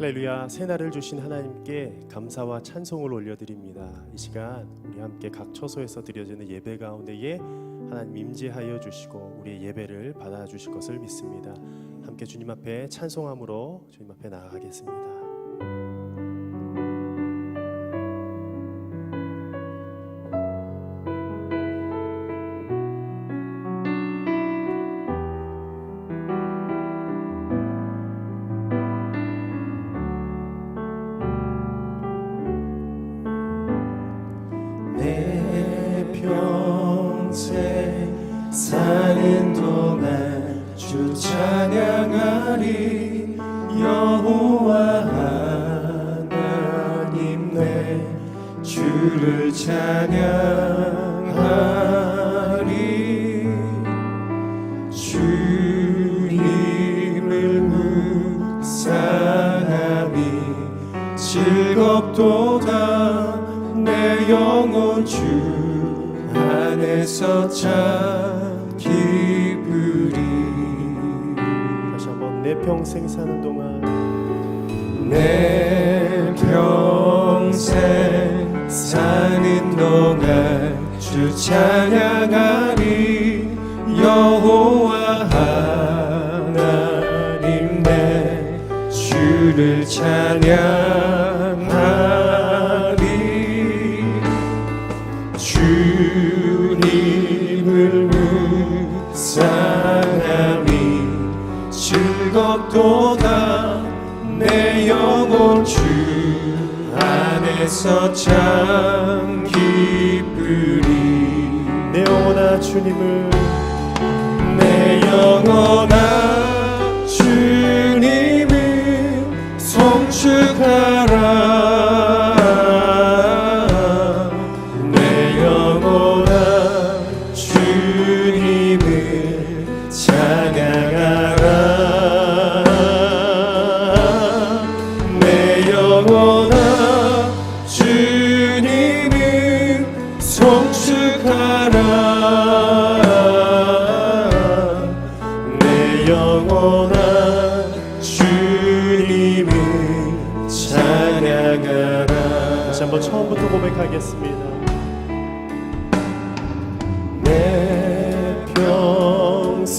할렐루야, 새날을 주신 하나님께 감사와 찬송을 올려드립니다. 이 시간 우리 함께 각 처소에서 드려지는 예배 가운데에 하나님 임재하여 주시고 우리의 예배를 받아주실 것을 믿습니다. 함께 주님 앞에 찬송함으로 주님 앞에 나아가겠습니다. 평생 사는 동안 주 찬양하리. 여호와 하나님 내 주를 찬양하리. 주님을 묵상함이 즐겁도다. 내 영혼 주 안에서 참 기쁘리. 다시 한번 내 평생 사는 동안 내 평생 사는 동안 주 찬양하리. 여호와 하나님 내 주를 찬양하리. 주님을 묵상함이 즐겁도다. 내 영혼 주 안에서 참 기쁘리. 내 영혼아 주님을, 내 영혼아 주님을 송축하라. 내 영혼아 주님을 찬양하라. 내 영혼아 주님을 송축하라. 내 영혼아 주님을 찬양하라. 다시 한번 처음부터 고백하겠습니다. 내 평생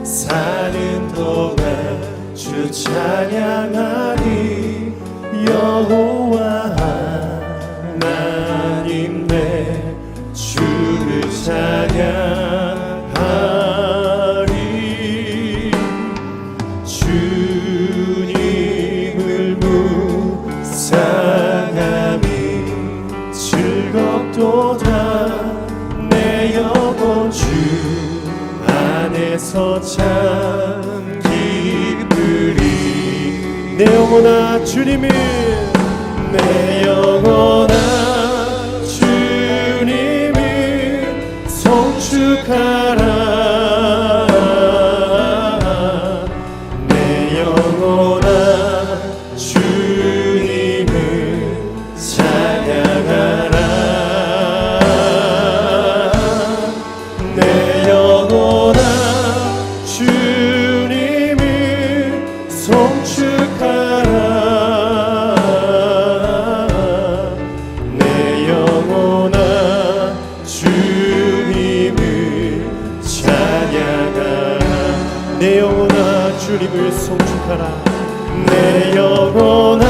사는 동안 주 찬양하리. 여호와 하나님 내 주를 찬양하리. 주님을 묵상함이 즐겁도다. 내 영혼 주 안에서 참 기쁘리. 내 영혼아 주님을, 내 영혼아 주님을 송축하라. 내 영혼아 주님을 찬양하라. 내 영혼아 주님을 송축하라. 내 영혼아 주님을 찬양하라. 내 영혼아 주님을 송축하라. 내 영혼아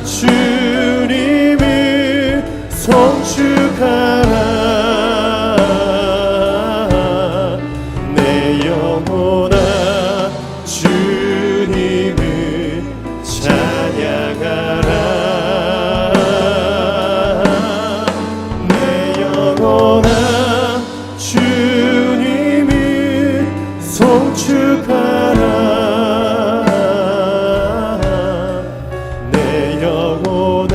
주님을 송축하라. 내 영혼아 주님을 찬양하라. 내 영혼아 주님을 송축하라. 내 영혼아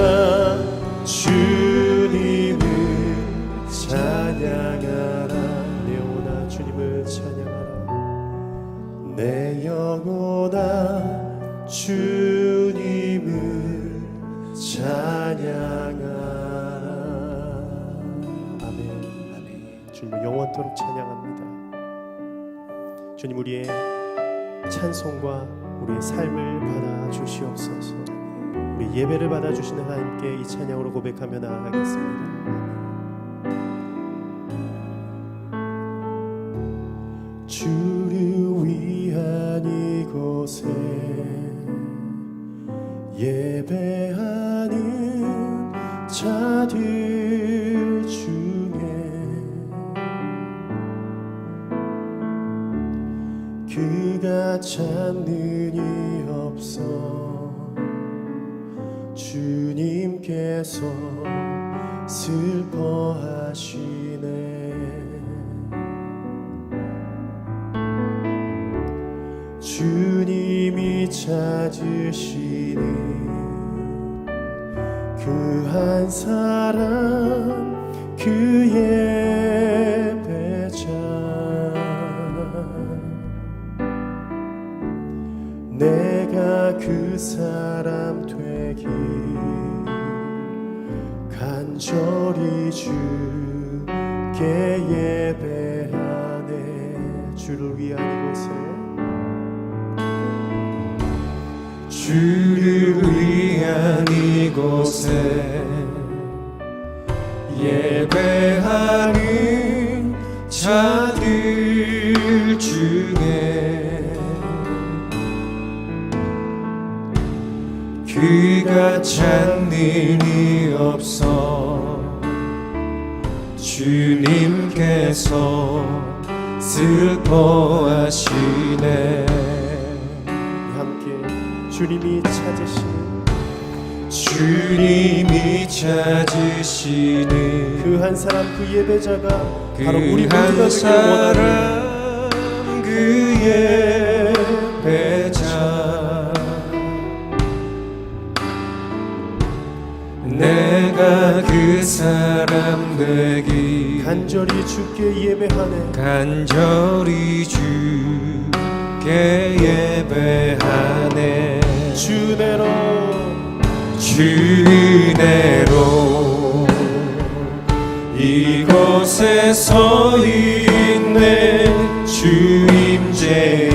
주님을 찬양하라. 내 영혼아 주님을 찬양하라. 내 영혼아 주님을 찬양하라. 아멘. 주님을 영원토록 찬양합니다. 주님, 우리의 찬송과 우리의 삶을 받아 주시옵소서. 우리 예배를 받아주시는 하나님께 이 찬양으로 고백하며 나아가겠습니다. 주를 위한 이곳에 예배하는 자들 중에 그가 찾는 이 없어 주님께서 슬퍼하시네. 주님이 찾으시는 그 한 사람 그 예배자 내가 그 사람 되기 간절히 주께 예배하네. 주를 위한 이곳에 주를 위한 이곳에 예배하는 자들 중에 그가 찾는 이 없어 주님께서 슬퍼하시네. 주님이 찾으시는 그 한 사람 그 예배자가 바로 우리 그 한 모두가 되길 원하는 사람 그 예배자 내가 그 사람 되기 간절히 주께 예배하네. 간절히 주께 예배하네. 주내로 이곳에 서 있네. 주 임재에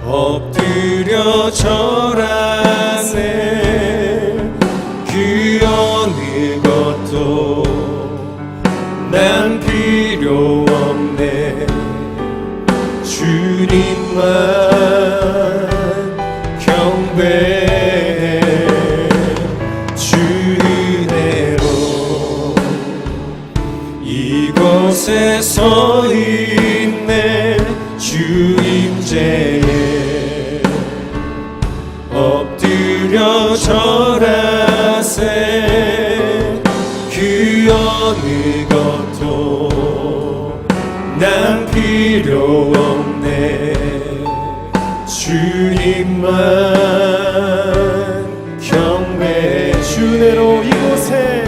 엎드려 절하네. 그 어느 것도 난 필요 없네. 주님만 경배해. 주내로 이곳에 서 있네. 주 임재에 엎드려 절하세. 그 어느 것도 난 필요 없네. 주님만 경배해. 주내로 이곳에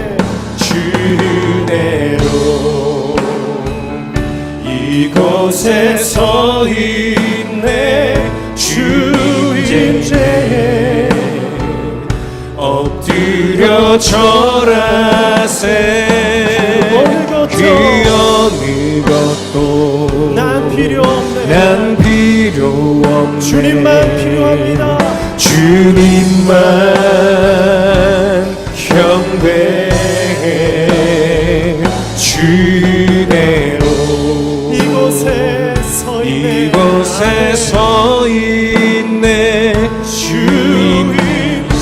주내로 이곳에 서 있네. 주 임재에 엎드려 절하세. 그 어느 것도 난 필요 없네. 난 필요 없네. 주님만 필요합니다. 주님만 경배해. 주내로 이곳에 서 있네. 이곳에 서 있네. 주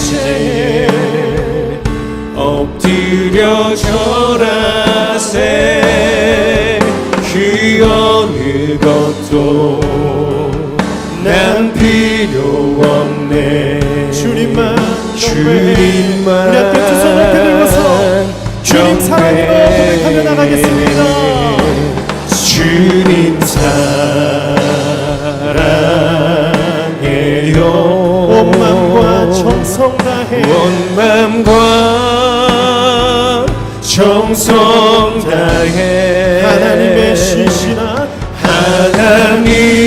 임재에 엎드려 절하세. 그 어느 것도 난 필요 없네. 주님만 주님만 우리 앞에 두 손을 이렇게 들고서 주님 사랑으로 고백하며 나가겠습니다. 주님 사랑해요. 온 마음과 정성 다해 온 마음과 정성 다해 하나님의 신실한 하나님의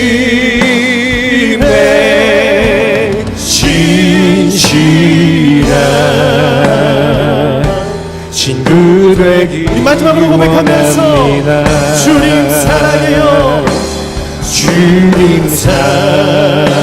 신실한 친구 되기 마지막으로 고백하면서 원합니다. 주님 사랑해요. 주님 사랑해요.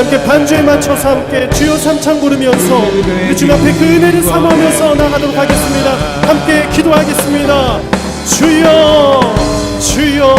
함께 반주에 맞춰서 함께 주여 삼창 부르면서 우리 주님 앞에 그 은혜를 사모하면서 나가도록 하겠습니다. 함께 기도하겠습니다. 주여 주여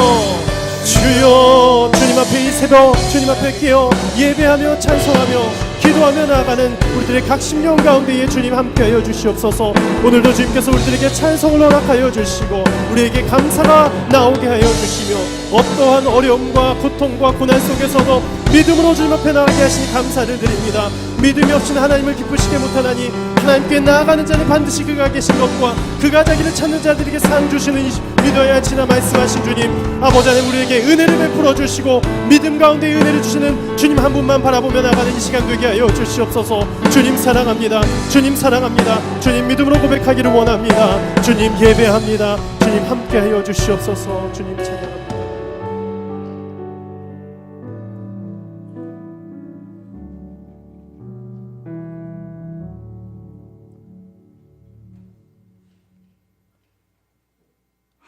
주여. 주님 앞에 이 새벽 주님 앞에 깨어 예배하며 찬송하며 기도하며 나아가는 우리들의 각 심령 가운데에 주님 함께하여 주시옵소서. 오늘도 주님께서 우리들에게 찬송을 허락하여 주시고 우리에게 감사가 나오게 하여 주시며 어떠한 어려움과 고통과 고난 속에서도 믿음으로 주님 앞에 나가게 하시니 감사를 드립니다. 믿음이 없이는 하나님을 기쁘시게 못하나니 하나님께 나아가는 자는 반드시 그가 계신 것과 그가 자기를 찾는 자들에게 상 주시는 믿어야 할지나 말씀하신 주님, 아버지 하나님 우리에게 은혜를 베풀어 주시고 믿음 가운데 은혜를 주시는 주님 한 분만 바라보며 나가는 이 시간 되게 하여 주시옵소서. 주님 사랑합니다. 주님 사랑합니다. 주님 믿음으로 고백하기를 원합니다. 주님 예배합니다. 주님 함께하여 주시옵소서. 주님 찬양합니다.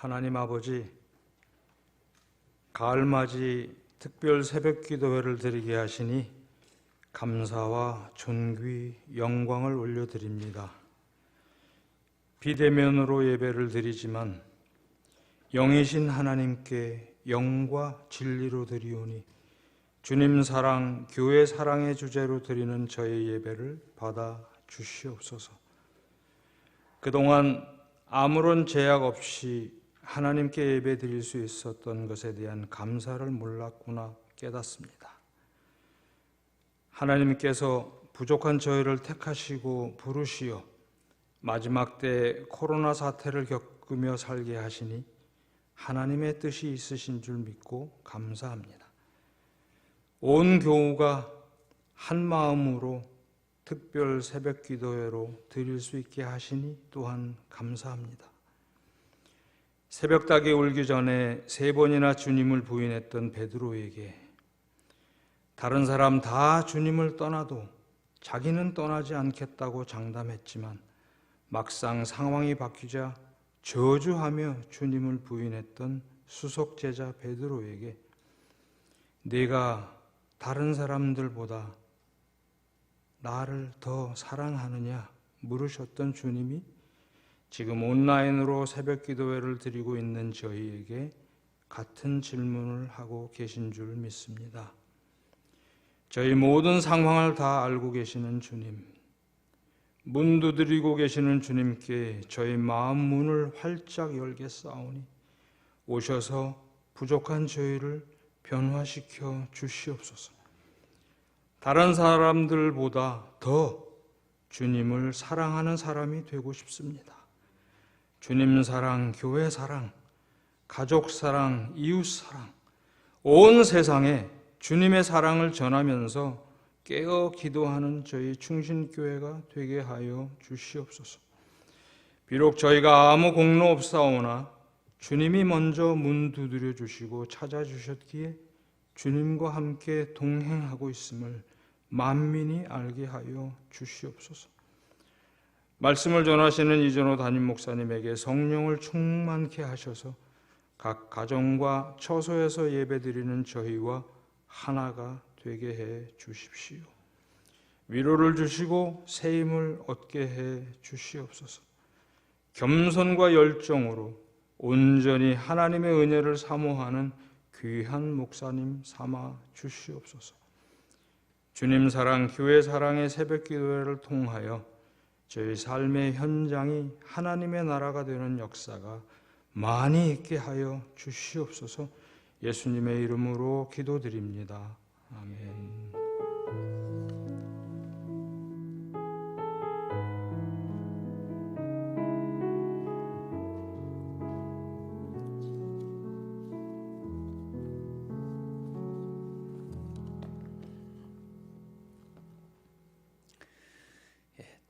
하나님 아버지, 가을맞이 특별 새벽 기도회를 드리게 하시니 감사와 존귀, 영광을 올려드립니다. 비대면으로 예배를 드리지만 영이신 하나님께 영과 진리로 드리오니 주님 사랑, 교회 사랑의 주제로 드리는 저의 예배를 받아 주시옵소서. 그동안 아무런 제약 없이 하나님께 예배 드릴 수 있었던 것에 대한 감사를 몰랐구나 깨닫습니다. 하나님께서 부족한 저희를 택하시고 부르시어 마지막 때 코로나 사태를 겪으며 살게 하시니 하나님의 뜻이 있으신 줄 믿고 감사합니다. 온 교우가 한 마음으로 특별 새벽 기도회로 드릴 수 있게 하시니 또한 감사합니다. 새벽닭이 울기 전에 3번이나 주님을 부인했던 베드로에게 다른 사람 다 주님을 떠나도 자기는 떠나지 않겠다고 장담했지만 막상 상황이 바뀌자 저주하며 주님을 부인했던 수석제자 베드로에게 네가 다른 사람들보다 나를 더 사랑하느냐 물으셨던 주님이 지금 온라인으로 새벽 기도회를 드리고 있는 저희에게 같은 질문을 하고 계신 줄 믿습니다. 저희 모든 상황을 다 알고 계시는 주님, 문 두드리고 계시는 주님께 저희 마음 문을 활짝 열겠사오니 오셔서 부족한 저희를 변화시켜 주시옵소서. 다른 사람들보다 더 주님을 사랑하는 사람이 되고 싶습니다. 주님 사랑, 교회 사랑, 가족 사랑, 이웃 사랑, 온 세상에 주님의 사랑을 전하면서 깨어 기도하는 저희 충신교회가 되게 하여 주시옵소서. 비록 저희가 아무 공로 없사오나 주님이 먼저 문 두드려 주시고 찾아주셨기에 주님과 함께 동행하고 있음을 만민이 알게 하여 주시옵소서. 말씀을 전하시는 이전호 담임 목사님에게 성령을 충만케 하셔서 각 가정과 처소에서 예배드리는 저희와 하나가 되게 해 주십시오. 위로를 주시고 새 힘을 얻게 해 주시옵소서. 겸손과 열정으로 온전히 하나님의 은혜를 사모하는 귀한 목사님 삼아 주시옵소서. 주님 사랑, 교회 사랑의 새벽 기도회를 통하여 저희 삶의 현장이 하나님의 나라가 되는 역사가 많이 있게 하여 주시옵소서. 예수님의 이름으로 기도드립니다. 아멘.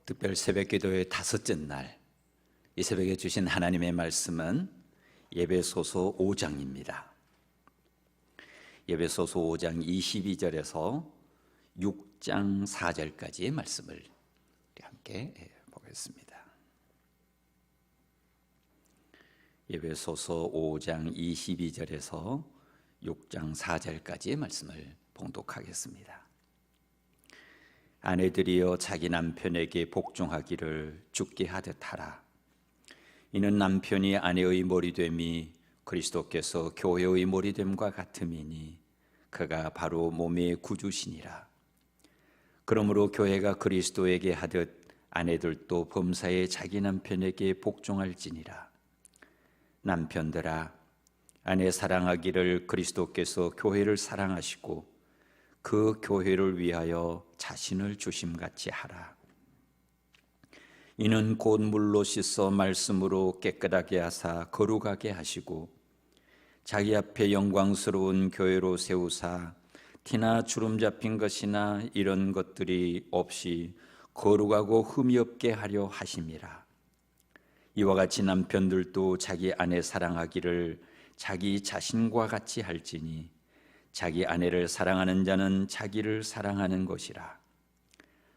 특별 새벽기도의 5째 날, 이 새벽에 주신 하나님의 말씀은 에베소서 5장입니다. 에베소서 5장 22절에서 6장 4절까지의 말씀을 함께 보겠습니다. 에베소서 5장 22절에서 6장 4절까지의 말씀을 봉독하겠습니다. 아내들이여 자기 남편에게 복종하기를 주께 하듯 하라. 이는 남편이 아내의 머리됨이 그리스도께서 교회의 머리됨과 같음이니 그가 바로 몸의 구주시니라. 그러므로 교회가 그리스도에게 하듯 아내들도 범사에 자기 남편에게 복종할지니라. 남편들아, 아내 사랑하기를 그리스도께서 교회를 사랑하시고 그 교회를 위하여 자신을 주심같이 하라. 이는 곧 물로 씻어 말씀으로 깨끗하게 하사 거룩하게 하시고 자기 앞에 영광스러운 교회로 세우사 티나 주름 잡힌 것이나 이런 것들이 없이 거룩하고 흠이 없게 하려 하심이라. 이와 같이 남편들도 자기 아내 사랑하기를 자기 자신과 같이 할지니 자기 아내를 사랑하는 자는 자기를 사랑하는 것이라.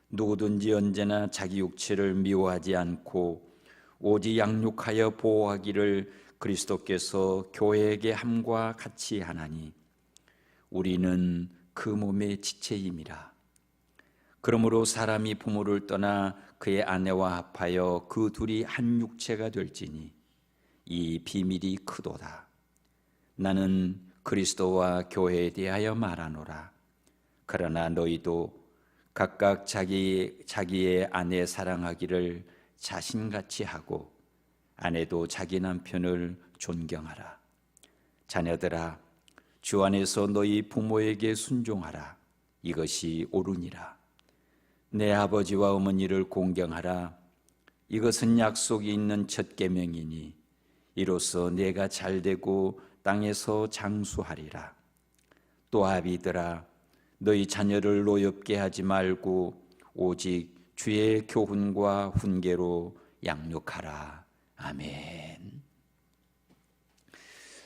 누구든지 언제나 자기 육체를 미워하지 않고 오직 양육하여 보호하기를 그리스도께서 교회에게 함과 같이 하나니 우리는 그 몸의 지체임이라. 그러므로 사람이 부모를 떠나 그의 아내와 합하여 그 둘이 한 육체가 될지니 이 비밀이 크도다. 나는 그리스도와 교회에 대하여 말하노라. 그러나 너희도 각각 자기의 아내 사랑하기를 자신같이 하고 아내도 자기 남편을 존경하라. 자녀들아, 주 안에서 너희 부모에게 순종하라. 이것이 옳으니라. 내 아버지와 어머니를 공경하라. 이것은 약속이 있는 첫 계명이니 이로써 내가 잘되고 땅에서 장수하리라. 또 아비들아, 너희 자녀를 노엽게 하지 말고 오직 주의 교훈과 훈계로 양육하라. 아멘.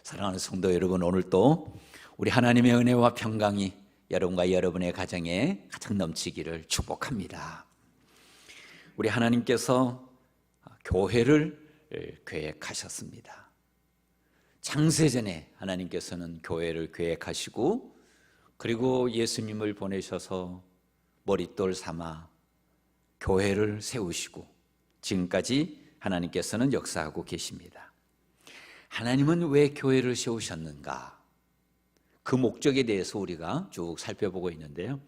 사랑하는 성도 여러분, 오늘도 우리 하나님의 은혜와 평강이 여러분과 여러분의 가정에 가득 넘치기를 축복합니다. 우리 하나님께서 교회를 계획하셨습니다. 창세전에 하나님께서는 교회를 계획하시고 그리고 예수님을 보내셔서 머릿돌 삼아 교회를 세우시고 지금까지 하나님께서는 역사하고 계십니다. 하나님은 왜 교회를 세우셨는가? 그 목적에 대해서 우리가 쭉 살펴보고 있는데요.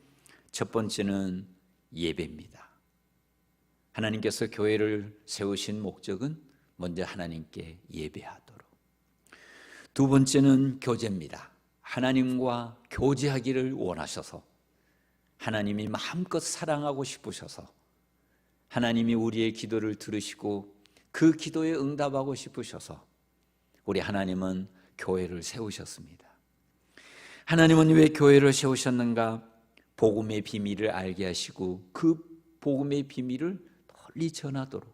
첫 번째는 예배입니다. 하나님께서 교회를 세우신 목적은 먼저 하나님께 예배하도록. 두 번째는 교제입니다. 하나님과 교제하기를 원하셔서 하나님이 마음껏 사랑하고 싶으셔서 하나님이 우리의 기도를 들으시고 그 기도에 응답하고 싶으셔서 우리 하나님은 교회를 세우셨습니다. 하나님은 왜 교회를 세우셨는가? 복음의 비밀을 알게 하시고 그 복음의 비밀을 널리 전하도록,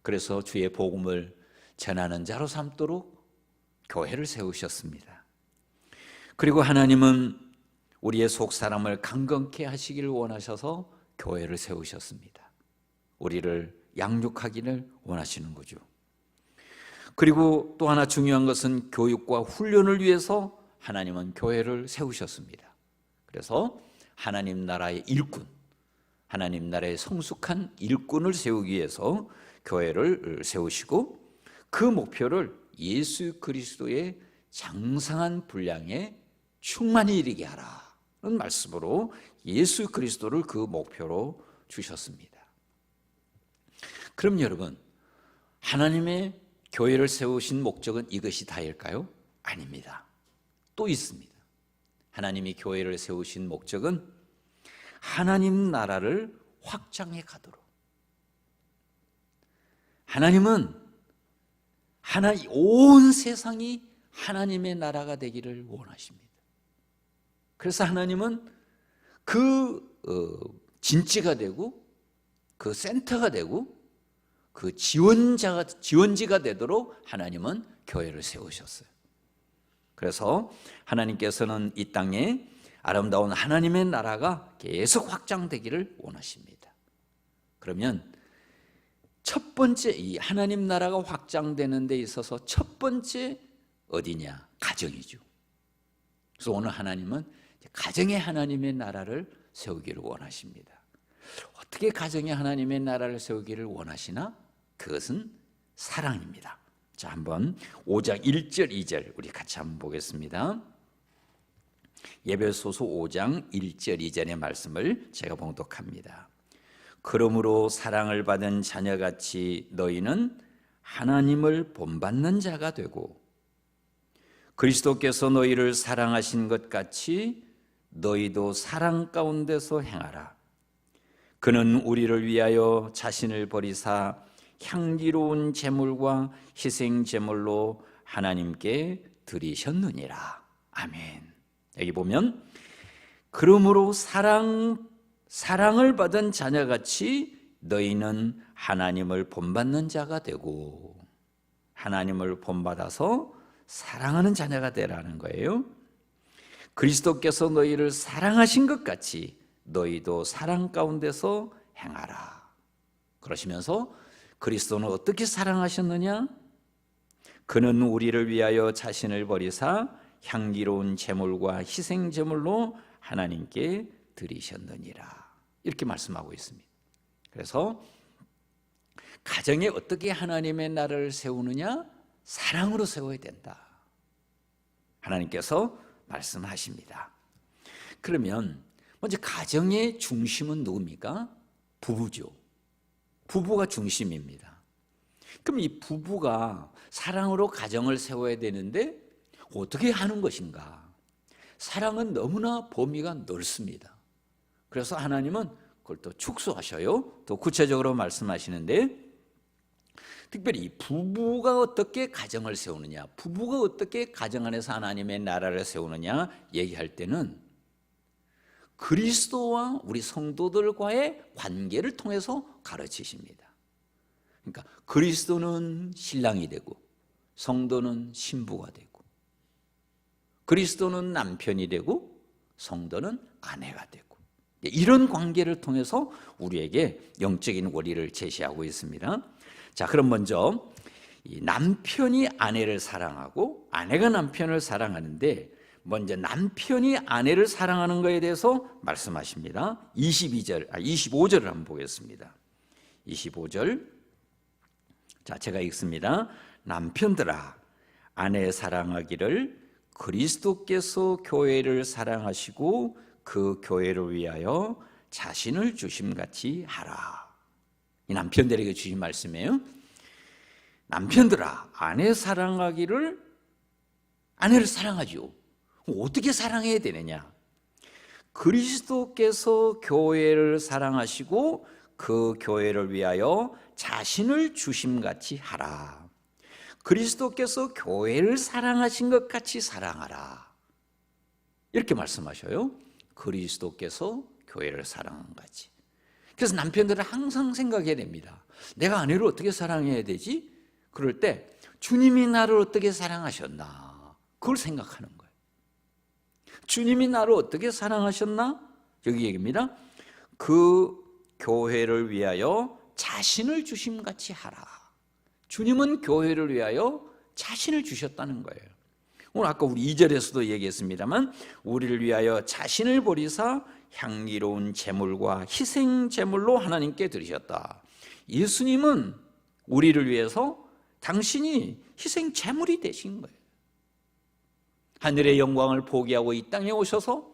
그래서 주의 복음을 전하는 자로 삼도록 교회를 세우셨습니다. 그리고 하나님은 우리의 속 사람을 강건케 하시기를 원하셔서 교회를 세우셨습니다. 우리를 양육하기를 원하시는 거죠. 그리고 또 하나 중요한 것은 교육과 훈련을 위해서 하나님은 교회를 세우셨습니다. 그래서 하나님 나라의 일꾼, 하나님 나라의 성숙한 일꾼을 세우기 위해서 교회를 세우시고 그 목표를 예수 그리스도의 장성한 분량에 충만히 이르게 하라는 말씀으로 예수 그리스도를 그 목표로 주셨습니다. 그럼 여러분, 하나님의 교회를 세우신 목적은 이것이 다일까요? 아닙니다. 또 있습니다. 하나님이 교회를 세우신 목적은 하나님 나라를 확장해 가도록. 하나님은 온 세상이 하나님의 나라가 되기를 원하십니다. 그래서 하나님은 그 진지가 되고 그 센터가 되고 그 지원지가 되도록 하나님은 교회를 세우셨어요. 그래서 하나님께서는 이 땅에 아름다운 하나님의 나라가 계속 확장되기를 원하십니다. 그러면 첫 번째, 이 하나님 나라가 확장되는 데 있어서 첫 번째 어디냐? 가정이죠. 그래서 오늘 하나님은 가정의 하나님의 나라를 세우기를 원하십니다. 어떻게 가정에 하나님의 나라를 세우기를 원하시나? 그것은 사랑입니다. 자, 한번 5장 1절 2절 우리 같이 한번 보겠습니다. 에베소서 5장 1절 2절의 말씀을 제가 봉독합니다. 그러므로 사랑을 받은 자녀같이 너희는 하나님을 본받는 자가 되고 그리스도께서 너희를 사랑하신 것 같이 너희도 사랑 가운데서 행하라. 그는 우리를 위하여 자신을 버리사 향기로운 제물과 희생 제물로 하나님께 드리셨느니라. 아멘. 여기 보면 그러므로 사랑을 받은 자녀같이 너희는 하나님을 본받는 자가 되고 하나님을 본받아서 사랑하는 자녀가 되라는 거예요. 그리스도께서 너희를 사랑하신 것 같이 너희도 사랑 가운데서 행하라. 그러시면서 그리스도는 어떻게 사랑하셨느냐? 그는 우리를 위하여 자신을 버리사 향기로운 제물과 희생 제물로 하나님께 드리셨느니라. 이렇게 말씀하고 있습니다. 그래서 가정에 어떻게 하나님의 나라를 세우느냐? 사랑으로 세워야 된다. 하나님께서 말씀하십니다. 그러면 먼저 가정의 중심은 누굽니까? 부부죠. 부부가 중심입니다. 그럼 이 부부가 사랑으로 가정을 세워야 되는데 어떻게 하는 것인가? 사랑은 너무나 범위가 넓습니다. 그래서 하나님은 그걸 또 축소하셔요. 또 구체적으로 말씀하시는데 특별히 부부가 어떻게 가정을 세우느냐, 부부가 어떻게 가정 안에서 하나님의 나라를 세우느냐 얘기할 때는 그리스도와 우리 성도들과의 관계를 통해서 가르치십니다. 그러니까 그리스도는 신랑이 되고 성도는 신부가 되고 그리스도는 남편이 되고 성도는 아내가 되고 이런 관계를 통해서 우리에게 영적인 원리를 제시하고 있습니다. 자, 그럼 먼저 이 남편이 아내를 사랑하고 아내가 남편을 사랑하는데 먼저 남편이 아내를 사랑하는 것에 대해서 말씀하십니다. 25절을 한번 보겠습니다. 25절. 자, 제가 읽습니다. 남편들아, 아내 사랑하기를 그리스도께서 교회를 사랑하시고 그 교회를 위하여 자신을 주심같이 하라. 이 남편들에게 주신 말씀이에요. 남편들아, 아내를 사랑하죠. 어떻게 사랑해야 되느냐? 그리스도께서 교회를 사랑하시고 그 교회를 위하여 자신을 주심같이 하라. 그리스도께서 교회를 사랑하신 것 같이 사랑하라. 이렇게 말씀하셔요. 그리스도께서 교회를 사랑한 같이. 그래서 남편들은 항상 생각해야 됩니다. 내가 아내를 어떻게 사랑해야 되지? 그럴 때 주님이 나를 어떻게 사랑하셨나? 그걸 생각하는 거예요. 주님이 나를 어떻게 사랑하셨나? 여기 얘기입니다. 그 교회를 위하여 자신을 주심같이 하라. 주님은 교회를 위하여 자신을 주셨다는 거예요. 오늘 아까 우리 2절에서도 얘기했습니다만 우리를 위하여 자신을 버리사 향기로운 제물과 희생 제물로 하나님께 드리셨다. 예수님은 우리를 위해서 당신이 희생 제물이 되신 거예요. 하늘의 영광을 포기하고 이 땅에 오셔서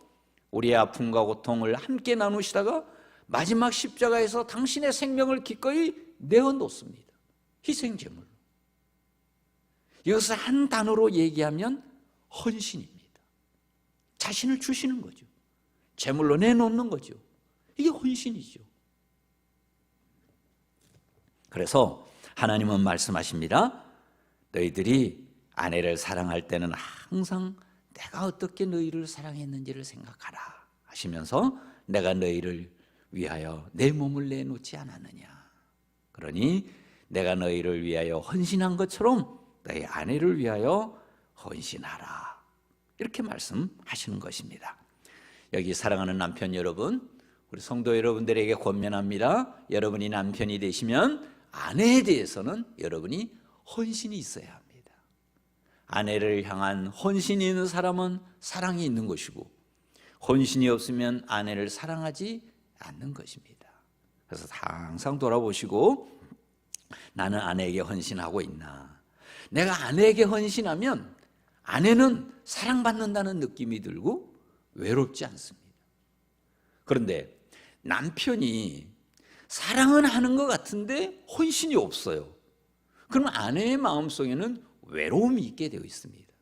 우리의 아픔과 고통을 함께 나누시다가 마지막 십자가에서 당신의 생명을 기꺼이 내어놓습니다. 희생 제물로. 이것을 한 단어로 얘기하면 헌신입니다. 자신을 주시는 거죠. 제물로 내놓는 거죠. 이게 헌신이죠. 그래서 하나님은 말씀하십니다. 너희들이 아내를 사랑할 때는 항상 내가 어떻게 너희를 사랑했는지를 생각하라 하시면서 내가 너희를 위하여 내 몸을 내놓지 않았느냐. 그러니 내가 너희를 위하여 헌신한 것처럼 너희 아내를 위하여 헌신하라. 이렇게 말씀하시는 것입니다. 여기 사랑하는 남편 여러분, 우리 성도 여러분들에게 권면합니다. 여러분이 남편이 되시면 아내에 대해서는 여러분이 헌신이 있어야 합니다. 아내를 향한 헌신이 있는 사람은 사랑이 있는 것이고 헌신이 없으면 아내를 사랑하지 않는 것입니다. 그래서 항상 돌아보시고 나는 아내에게 헌신하고 있나? 내가 아내에게 헌신하면 아내는 사랑받는다는 느낌이 들고 외롭지 않습니다. 그런데 남편이 사랑은 하는 것 같은데 헌신이 없어요. 그럼 아내의 마음속에는 외로움이 있게 되어 있습니다.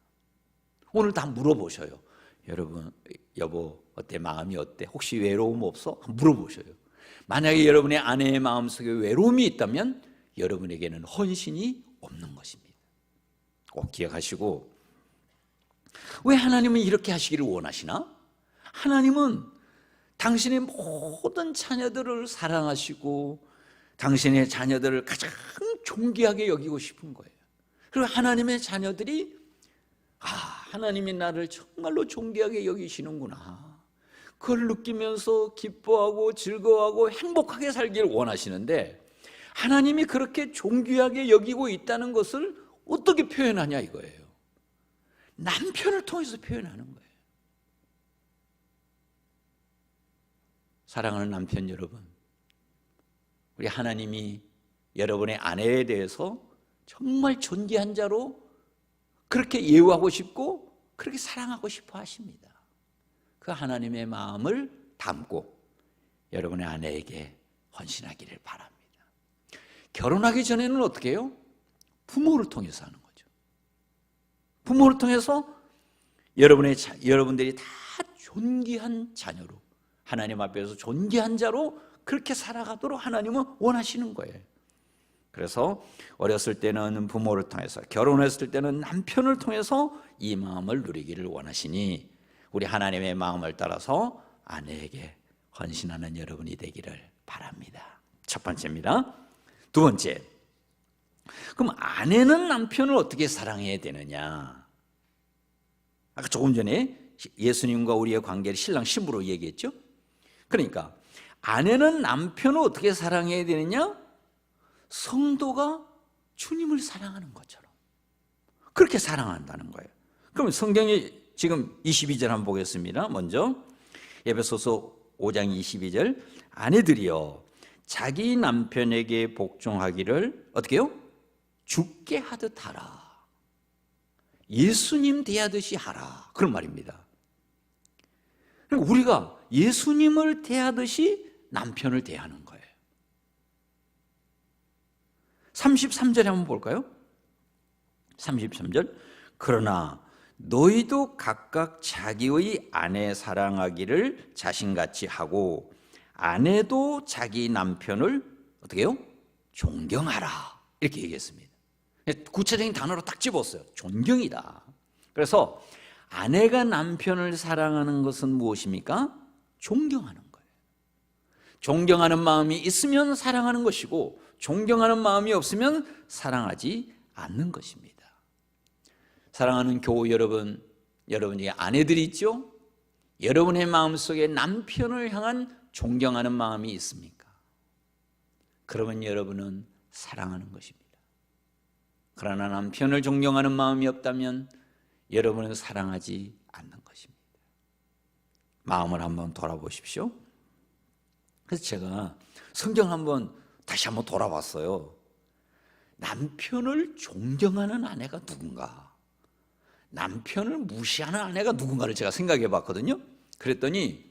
오늘 다 물어보셔요. 여러분, 여보 어때? 마음이 어때? 혹시 외로움 없어? 물어보셔요. 만약에 여러분의 아내의 마음속에 외로움이 있다면 여러분에게는 헌신이 없는 것입니다. 꼭 기억하시고, 왜 하나님은 이렇게 하시기를 원하시나? 하나님은 당신의 모든 자녀들을 사랑하시고 당신의 자녀들을 가장 존귀하게 여기고 싶은 거예요. 그리고 하나님의 자녀들이 하나님이 나를 정말로 존귀하게 여기시는구나, 그걸 느끼면서 기뻐하고 즐거워하고 행복하게 살기를 원하시는데, 하나님이 그렇게 존귀하게 여기고 있다는 것을 어떻게 표현하냐 이거예요. 남편을 통해서 표현하는 거예요. 사랑하는 남편 여러분, 우리 하나님이 여러분의 아내에 대해서 정말 존귀한 자로 그렇게 예우하고 싶고 그렇게 사랑하고 싶어 하십니다. 그 하나님의 마음을 담고 여러분의 아내에게 헌신하기를 바랍니다. 결혼하기 전에는 어떻게 해요? 부모를 통해서 하는 거죠. 부모를 통해서 여러분들이 다 존귀한 자녀로, 하나님 앞에서 존귀한 자로 그렇게 살아가도록 하나님은 원하시는 거예요. 그래서 어렸을 때는 부모를 통해서, 결혼했을 때는 남편을 통해서 이 마음을 누리기를 원하시니 우리 하나님의 마음을 따라서 아내에게 헌신하는 여러분이 되기를 바랍니다. 첫 번째입니다. 두 번째, 그럼 아내는 남편을 어떻게 사랑해야 되느냐? 아까 조금 전에 예수님과 우리의 관계를 신랑 신부로 얘기했죠. 그러니까 아내는 남편을 어떻게 사랑해야 되느냐? 성도가 주님을 사랑하는 것처럼 그렇게 사랑한다는 거예요. 그럼 성경이 지금 22절 한번 보겠습니다. 먼저 에베소서 5장 22절, 아내들이여 자기 남편에게 복종하기를 어떻게 해요? 죽게 하듯 하라. 예수님 대하듯이 하라, 그런 말입니다. 우리가 예수님을 대하듯이 남편을 대하는 거예요. 33절에 한번 볼까요? 33절, 그러나 너희도 각각 자기의 아내 사랑하기를 자신같이 하고 아내도 자기 남편을 어떻게 해요? 존경하라, 이렇게 얘기했습니다. 구체적인 단어로 딱 집었어요. 존경이다. 그래서 아내가 남편을 사랑하는 것은 무엇입니까? 존경하는 거예요. 존경하는 마음이 있으면 사랑하는 것이고 존경하는 마음이 없으면 사랑하지 않는 것입니다. 사랑하는 교우 여러분, 여러분이 아내들이 있죠? 여러분의 마음속에 남편을 향한 존경하는 마음이 있습니까? 그러면 여러분은 사랑하는 것입니다. 그러나 남편을 존경하는 마음이 없다면 여러분은 사랑하지 않는 것입니다. 마음을 한번 돌아보십시오. 그래서 제가 성경 다시 한번 돌아봤어요. 남편을 존경하는 아내가 누군가, 남편을 무시하는 아내가 누군가를 제가 생각해 봤거든요. 그랬더니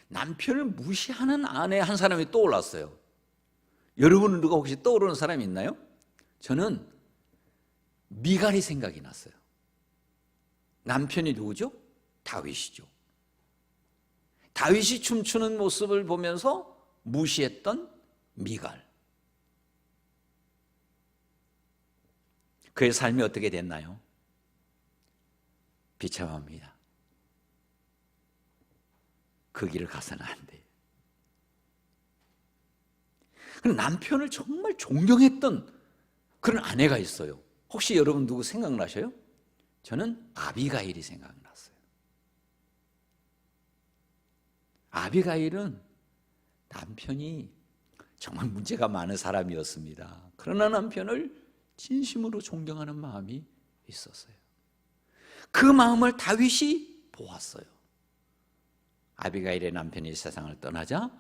남편을 무시하는 아내 한 사람이 떠올랐어요. 여러분은 누가 혹시 떠오르는 사람이 있나요? 저는 미갈이 생각이 났어요. 남편이 누구죠? 다윗이죠. 다윗이 춤추는 모습을 보면서 무시했던 미갈. 그의 삶이 어떻게 됐나요? 비참합니다. 그 길을 가서는 안 돼요. 남편을 정말 존경했던 그런 아내가 있어요. 혹시 여러분 누구 생각나셔요? 저는 아비가일이 생각났어요. 아비가일은 남편이 정말 문제가 많은 사람이었습니다. 그러나 남편을 진심으로 존경하는 마음이 있었어요. 그 마음을 다윗이 보았어요. 아비가일의 남편이 세상을 떠나자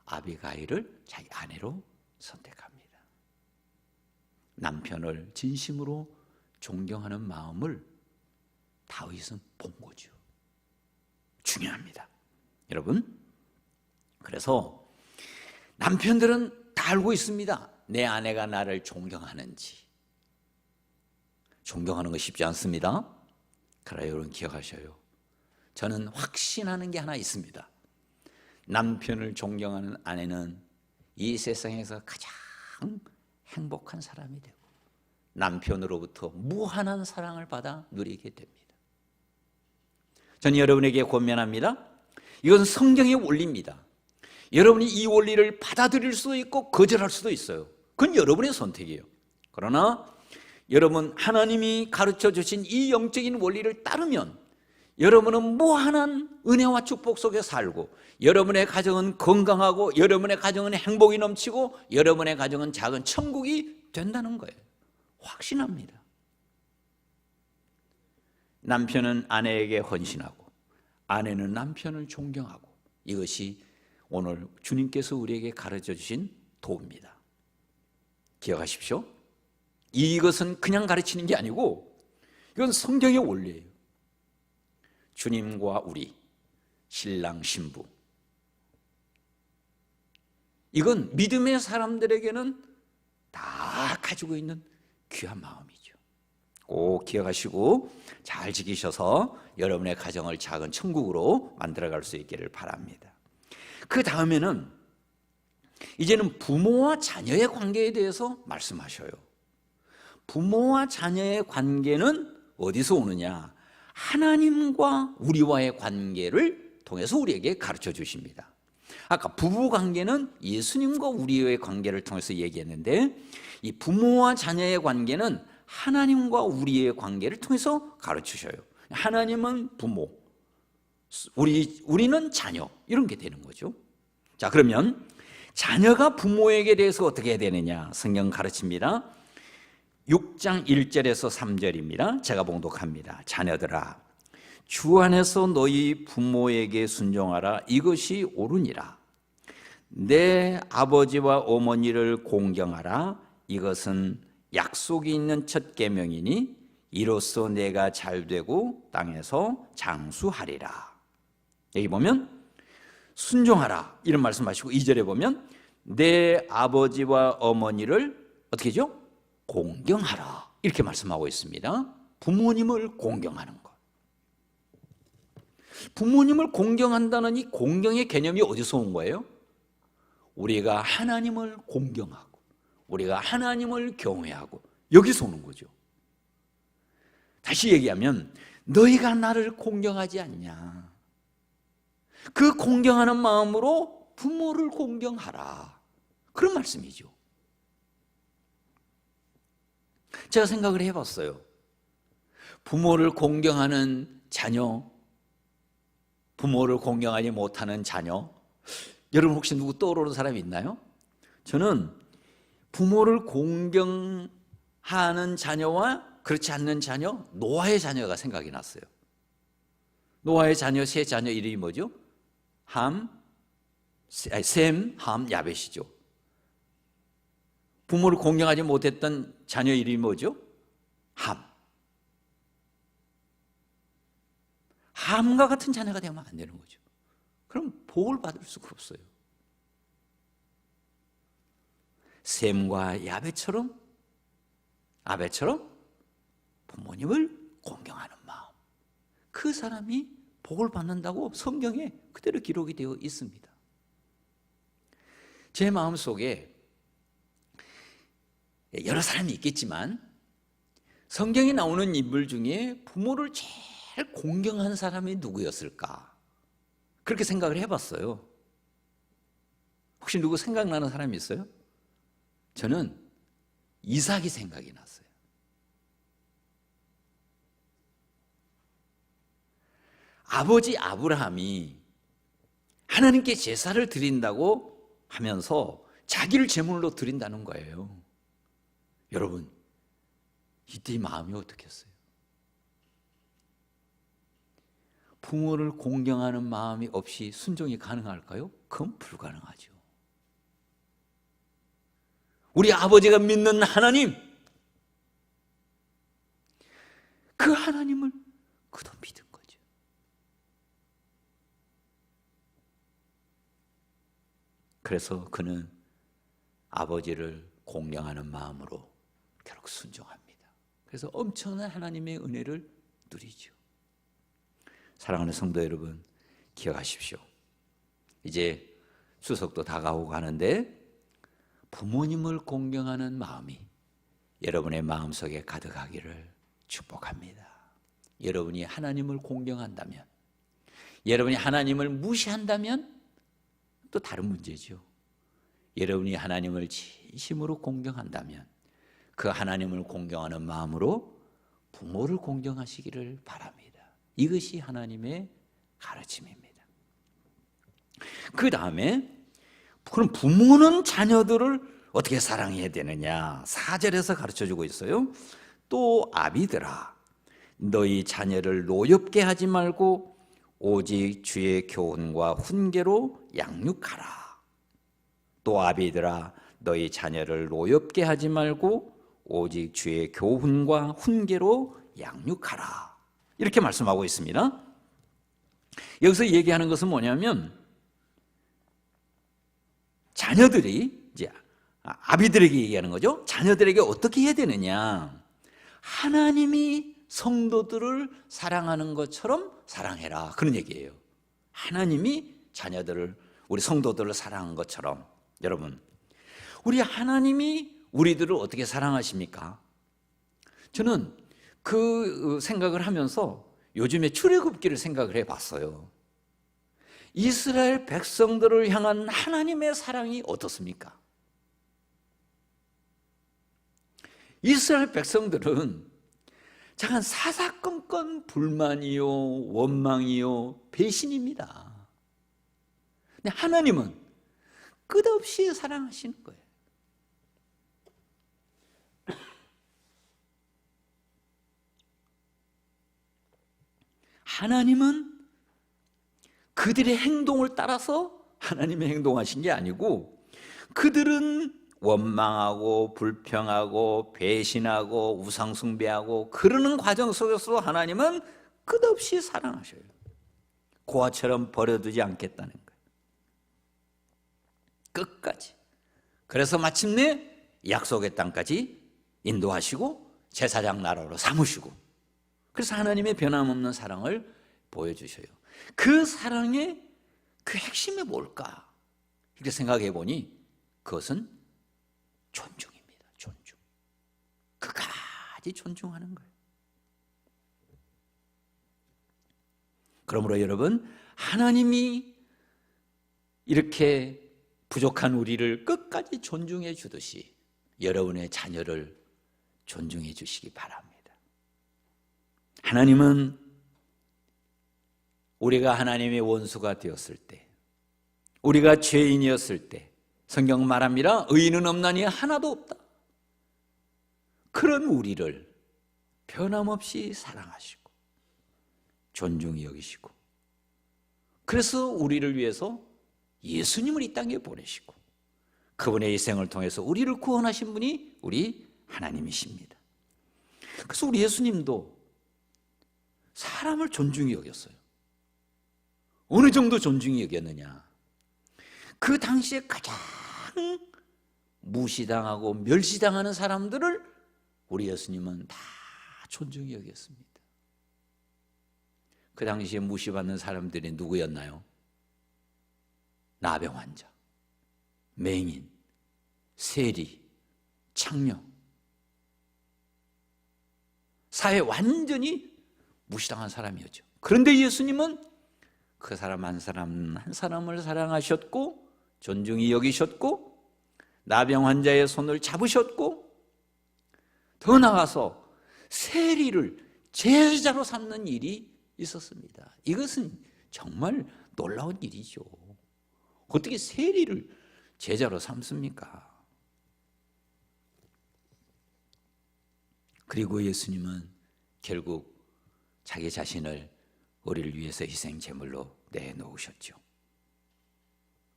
아비가일을 자기 아내로 선택합니다. 남편을 진심으로 존경하는 마음을 다윗은 본 거죠. 중요합니다. 여러분, 그래서 남편들은 다 알고 있습니다. 내 아내가 나를 존경하는지. 존경하는 거 쉽지 않습니다. 그러나 여러분 기억하셔요. 저는 확신하는 게 하나 있습니다. 남편을 존경하는 아내는 이 세상에서 가장 행복한 사람이 되고 남편으로부터 무한한 사랑을 받아 누리게 됩니다. 저는 여러분에게 권면합니다. 이건 성경의 원리입니다. 여러분이 이 원리를 받아들일 수도 있고 거절할 수도 있어요. 그건 여러분의 선택이에요. 그러나 여러분, 하나님이 가르쳐 주신 이 영적인 원리를 따르면 여러분은 무한한 은혜와 축복 속에 살고 여러분의 가정은 건강하고 여러분의 가정은 행복이 넘치고 여러분의 가정은 작은 천국이 된다는 거예요. 확신합니다. 남편은 아내에게 헌신하고 아내는 남편을 존경하고, 이것이 오늘 주님께서 우리에게 가르쳐 주신 도입니다. 기억하십시오. 이것은 그냥 가르치는 게 아니고 이건 성경의 원리예요. 주님과 우리, 신랑 신부, 이건 믿음의 사람들에게는 다 가지고 있는 귀한 마음이죠. 꼭 기억하시고 잘 지키셔서 여러분의 가정을 작은 천국으로 만들어갈 수 있기를 바랍니다. 그 다음에는 이제는 부모와 자녀의 관계에 대해서 말씀하셔요. 부모와 자녀의 관계는 어디서 오느냐? 하나님과 우리와의 관계를 통해서 우리에게 가르쳐 주십니다. 아까 부부 관계는 예수님과 우리의 관계를 통해서 얘기했는데, 이 부모와 자녀의 관계는 하나님과 우리의 관계를 통해서 가르치셔요. 하나님은 부모, 우리는 자녀, 이런 게 되는 거죠. 자, 그러면 자녀가 부모에게 대해서 어떻게 해야 되느냐? 성경 가르칩니다. 6장 1절에서 3절입니다. 제가 봉독합니다. 자녀들아, 주 안에서 너희 부모에게 순종하라. 이것이 옳으니라. 내 아버지와 어머니를 공경하라. 이것은 약속이 있는 첫 계명이니 이로써 내가 잘되고 땅에서 장수하리라. 여기 보면 순종하라 이런 말씀하시고, 2절에 보면 내 아버지와 어머니를 어떻게 하죠? 공경하라 이렇게 말씀하고 있습니다. 부모님을 공경하는 것. 부모님을 공경한다는 이 공경의 개념이 어디서 온 거예요? 우리가 하나님을 공경하고 우리가 하나님을 경외하고 여기서 오는 거죠. 다시 얘기하면 너희가 나를 공경하지 않냐, 그 공경하는 마음으로 부모를 공경하라, 그런 말씀이죠. 제가 생각을 해봤어요. 부모를 공경하는 자녀, 부모를 공경하지 못하는 자녀, 여러분 혹시 누구 떠오르는 사람이 있나요? 저는 부모를 공경하는 자녀와 그렇지 않는 자녀, 노아의 자녀가 생각이 났어요. 노아의 자녀 세 자녀 이름이 뭐죠? 셈, 함, 야벳이죠. 부모를 공경하지 못했던 자녀 이름이 뭐죠? 함과 같은 자녀가 되면 안 되는 거죠. 그럼 복을 받을 수가 없어요. 셈과 아벨처럼 부모님을 공경하는 마음, 그 사람이 복을 받는다고 성경에 그대로 기록이 되어 있습니다. 제 마음속에 여러 사람이 있겠지만 성경에 나오는 인물 중에 부모를 제일 공경한 사람이 누구였을까? 그렇게 생각을 해봤어요. 혹시 누구 생각나는 사람이 있어요? 저는 이삭이 생각이 났어요. 아버지 아브라함이 하나님께 제사를 드린다고 하면서 자기를 제물로 드린다는 거예요. 여러분, 이때 마음이 어떻겠어요? 부모를 공경하는 마음이 없이 순종이 가능할까요? 그건 불가능하죠. 우리 아버지가 믿는 하나님, 그 하나님을 그도 믿은 거죠. 그래서 그는 아버지를 공경하는 마음으로 결국 순종합니다. 그래서 엄청난 하나님의 은혜를 누리죠. 사랑하는 성도 여러분, 기억하십시오. 이제 추석도 다가오고 가는데 부모님을 공경하는 마음이 여러분의 마음속에 가득하기를 축복합니다. 여러분이 하나님을 공경한다면, 여러분이 하나님을 무시한다면 또 다른 문제죠. 여러분이 하나님을 진심으로 공경한다면 그 하나님을 공경하는 마음으로 부모를 공경하시기를 바랍니다. 이것이 하나님의 가르침입니다. 그 다음에 그럼 부모는 자녀들을 어떻게 사랑해야 되느냐? 4절에서 가르쳐주고 있어요. 또 아비들아, 너희 자녀를 노엽게 하지 말고 오직 주의 교훈과 훈계로 양육하라. 또 아비들아, 너희 자녀를 노엽게 하지 말고 오직 주의 교훈과 훈계로 양육하라. 이렇게 말씀하고 있습니다. 여기서 얘기하는 것은 뭐냐면 자녀들이 이제 아비들에게 얘기하는 거죠. 자녀들에게 어떻게 해야 되느냐? 하나님이 성도들을 사랑하는 것처럼 사랑해라, 그런 얘기예요. 하나님이 자녀들을, 우리 성도들을 사랑한 것처럼. 여러분, 우리 하나님이 우리들을 어떻게 사랑하십니까? 저는 그 생각을 하면서 요즘에 출애굽기를 생각을 해봤어요. 이스라엘 백성들을 향한 하나님의 사랑이 어떻습니까? 이스라엘 백성들은 잠깐 사사건건 불만이요, 원망이요, 배신입니다. 근데 하나님은 끝없이 사랑하시는 거예요. 하나님은 그들의 행동을 따라서 하나님의 행동하신 게 아니고, 그들은 원망하고 불평하고 배신하고 우상숭배하고 그러는 과정 속에서 하나님은 끝없이 사랑하셔요. 고아처럼 버려두지 않겠다는 거예요. 끝까지. 그래서 마침내 약속의 땅까지 인도하시고 제사장 나라로 삼으시고, 그래서 하나님의 변함없는 사랑을 보여주셔요. 그 사랑의 그 핵심이 뭘까? 이렇게 생각해 보니 그것은 존중입니다. 존중. 끝까지 존중하는 거예요. 그러므로 여러분, 하나님이 이렇게 부족한 우리를 끝까지 존중해 주듯이 여러분의 자녀를 존중해 주시기 바랍니다. 하나님은 우리가 하나님의 원수가 되었을 때, 우리가 죄인이었을 때, 성경 말합니다. 의인은 없나니 하나도 없다. 그런 우리를 변함없이 사랑하시고 존중히 여기시고, 그래서 우리를 위해서 예수님을 이 땅에 보내시고 그분의 희생을 통해서 우리를 구원하신 분이 우리 하나님이십니다. 그래서 우리 예수님도 사람을 존중히 여겼어요. 어느 정도 존중히 여겼느냐? 그 당시에 가장 무시당하고 멸시당하는 사람들을 우리 예수님은 다 존중히 여겼습니다. 그 당시에 무시받는 사람들이 누구였나요? 나병 환자, 맹인, 세리, 창녀. 사회 완전히 무시당한 사람이었죠. 그런데 예수님은 그 사람 한 사람 한 사람을 사랑하셨고 존중히 여기셨고 나병 환자의 손을 잡으셨고, 더 나아가서 세리를 제자로 삼는 일이 있었습니다. 이것은 정말 놀라운 일이죠. 어떻게 세리를 제자로 삼습니까? 그리고 예수님은 결국 자기 자신을 우리를 위해서 희생 제물로 내놓으셨죠.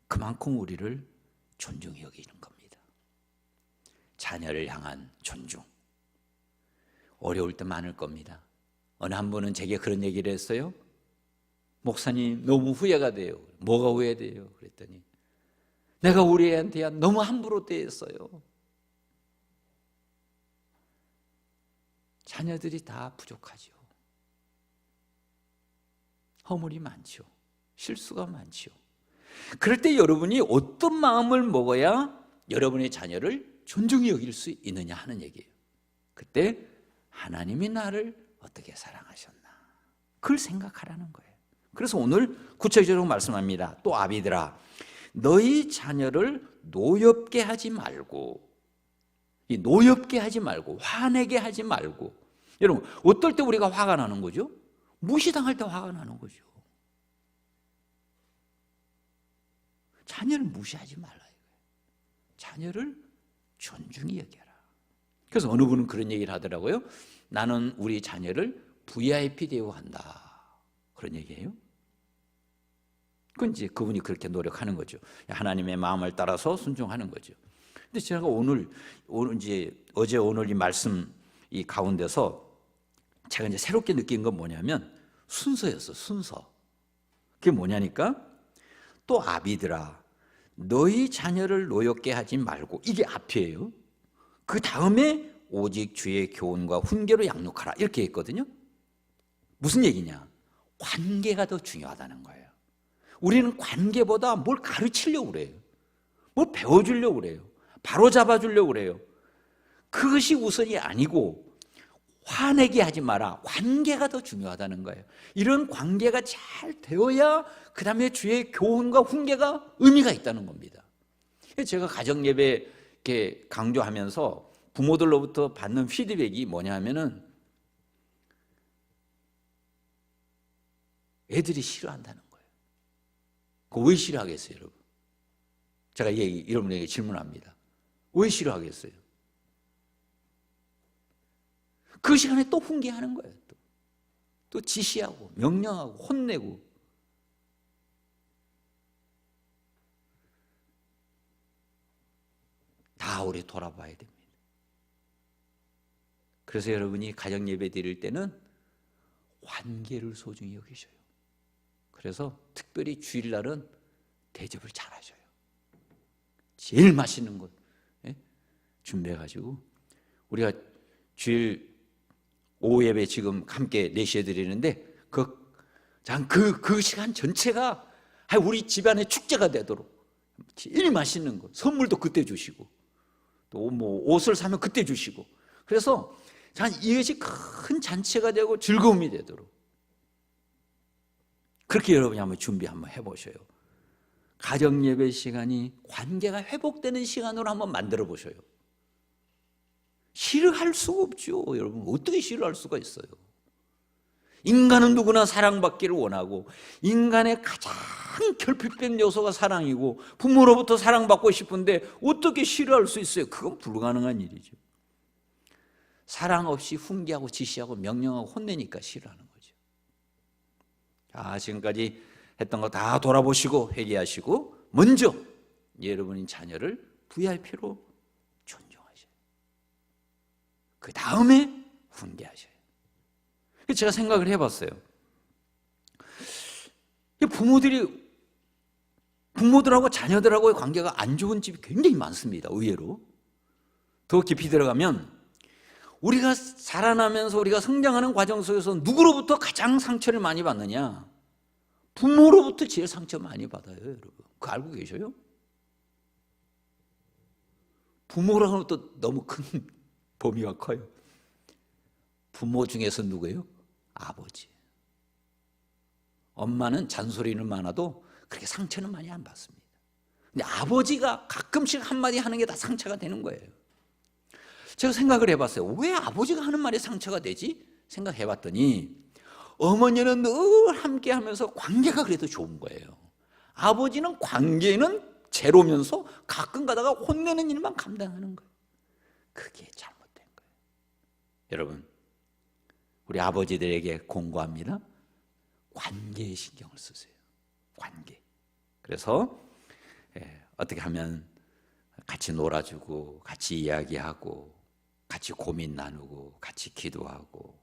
그만큼 우리를 존중히 여기는 겁니다. 자녀를 향한 존중. 어려울 때 많을 겁니다. 어느 한 분은 제게 그런 얘기를 했어요. 목사님, 너무 후회가 돼요. 뭐가 후회돼요? 그랬더니 내가 우리 애한테 너무 함부로 대했어요. 자녀들이 다 부족하죠. 허물이 많죠. 실수가 많죠. 그럴 때 여러분이 어떤 마음을 먹어야 여러분의 자녀를 존중히 여길 수 있느냐 하는 얘기예요. 그때 하나님이 나를 어떻게 사랑하셨나, 그걸 생각하라는 거예요. 그래서 오늘 구체적으로 말씀합니다. 또 아비들아, 너희 자녀를 노엽게 하지 말고, 이 노엽게 하지 말고, 화내게 하지 말고. 여러분, 어떨 때 우리가 화가 나는 거죠? 무시당할 때 화가 나는 거죠. 자녀를 무시하지 말라 이거예요. 자녀를 존중히 여겨라. 그래서 어느 분은 그런 얘기를 하더라고요. 나는 우리 자녀를 VIP 대우한다, 그런 얘기예요. 그건 이제 그분이 그렇게 노력하는 거죠. 하나님의 마음을 따라서 순종하는 거죠. 근데 제가 오늘 이제 어제 오늘 이 말씀 이 가운데서 제가 이제 새롭게 느낀 건 뭐냐면 순서였어, 순서. 그게 뭐냐니까, 또 아비들아, 너희 자녀를 노엽게 하지 말고, 이게 앞이에요. 그 다음에 오직 주의 교훈과 훈계로 양육하라, 이렇게 했거든요. 무슨 얘기냐? 관계가 더 중요하다는 거예요. 우리는 관계보다 뭘 가르치려고 그래요. 뭘 배워주려고 그래요. 바로 잡아주려고 그래요. 그것이 우선이 아니고 화내게 하지 마라. 관계가 더 중요하다는 거예요. 이런 관계가 잘 되어야 그 다음에 주의 교훈과 훈계가 의미가 있다는 겁니다. 제가 가정예배 이렇게 강조하면서 부모들로부터 받는 피드백이 뭐냐 하면은 애들이 싫어한다는 거예요. 왜 싫어하겠어요, 여러분? 제가 여러분에게 질문합니다. 왜 싫어하겠어요? 그 시간에 또 훈계하는 거예요. 또 지시하고 명령하고 혼내고. 다 우리 돌아봐야 됩니다. 그래서 여러분이 가정 예배 드릴 때는 관계를 소중히 여기셔요. 그래서 특별히 주일날은 대접을 잘 하셔요. 제일 맛있는 것 준비해가지고, 우리가 주일 오후 예배 지금 함께 4시에 드리는데 그 시간 전체가 우리 집안의 축제가 되도록 제일 맛있는 거, 선물도 그때 주시고, 또 뭐 옷을 사면 그때 주시고, 그래서 이것이 큰 잔치가 되고 즐거움이 되도록 그렇게 여러분이 한번 준비 한번 해보셔요. 가정 예배 시간이 관계가 회복되는 시간으로 한번 만들어 보셔요. 싫어할 수가 없죠. 여러분, 어떻게 싫어할 수가 있어요? 인간은 누구나 사랑받기를 원하고, 인간의 가장 결핍된 요소가 사랑이고, 부모로부터 사랑받고 싶은데 어떻게 싫어할 수 있어요? 그건 불가능한 일이죠. 사랑 없이 훈계하고 지시하고 명령하고 혼내니까 싫어하는 거죠. 자, 지금까지 했던 거 다 돌아보시고 회개하시고, 먼저 여러분의 자녀를 VIP로 존중하셔요. 그 다음에 훈계하셔요. 제가 생각을 해봤어요. 부모들하고 자녀들하고의 관계가 안 좋은 집이 굉장히 많습니다. 의외로. 더 깊이 들어가면 우리가 자라나면서 우리가 성장하는 과정 속에서 누구로부터 가장 상처를 많이 받느냐? 부모로부터 제일 상처 많이 받아요, 여러분. 그거 알고 계셔요? 부모랑은 또 너무 큰 범위가 커요. 부모 중에서 누구예요? 아버지. 엄마는 잔소리는 많아도 그렇게 상처는 많이 안 받습니다. 근데 아버지가 가끔씩 한마디 하는 게 다 상처가 되는 거예요. 제가 생각을 해봤어요. 왜 아버지가 하는 말이 상처가 되지? 생각해봤더니 어머니는 늘 함께 하면서 관계가 그래도 좋은 거예요. 아버지는 관계는 제로면서 가끔 가다가 혼내는 일만 감당하는 거예요. 그게 잘못된 거예요. 여러분, 우리 아버지들에게 공고합니다. 관계에 신경을 쓰세요. 관계. 그래서 어떻게 하면 같이 놀아주고 같이 이야기하고 같이 고민 나누고 같이 기도하고.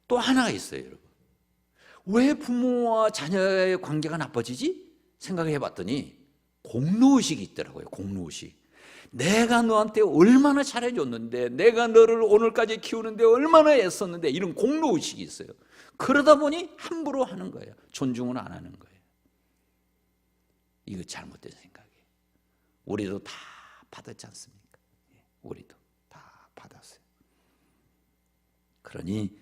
또 하나가 있어요, 여러분. 왜 부모와 자녀의 관계가 나빠지지? 생각해 봤더니 공로의식이 있더라고요. 공로의식. 내가 너한테 얼마나 잘해줬는데, 내가 너를 오늘까지 키우는데 얼마나 애썼는데, 이런 공로의식이 있어요. 그러다 보니 함부로 하는 거예요. 존중을 안 하는 거예요. 이거 잘못된 생각이에요. 우리도 다 받았지 않습니까? 우리도 다 받았어요. 그러니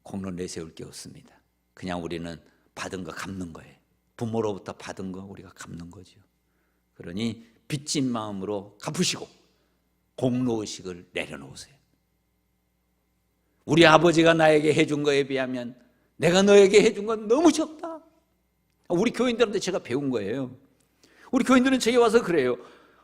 공로 내세울 게 없습니다. 그냥 우리는 받은 거 갚는 거예요. 부모로부터 받은 거 우리가 갚는 거죠. 그러니 빚진 마음으로 갚으시고 공로의식을 내려놓으세요. 우리 아버지가 나에게 해준 거에 비하면 내가 너에게 해준 건 너무 적다. 우리 교인들한테 제가 배운 거예요. 우리 교인들은 제게 와서 그래요.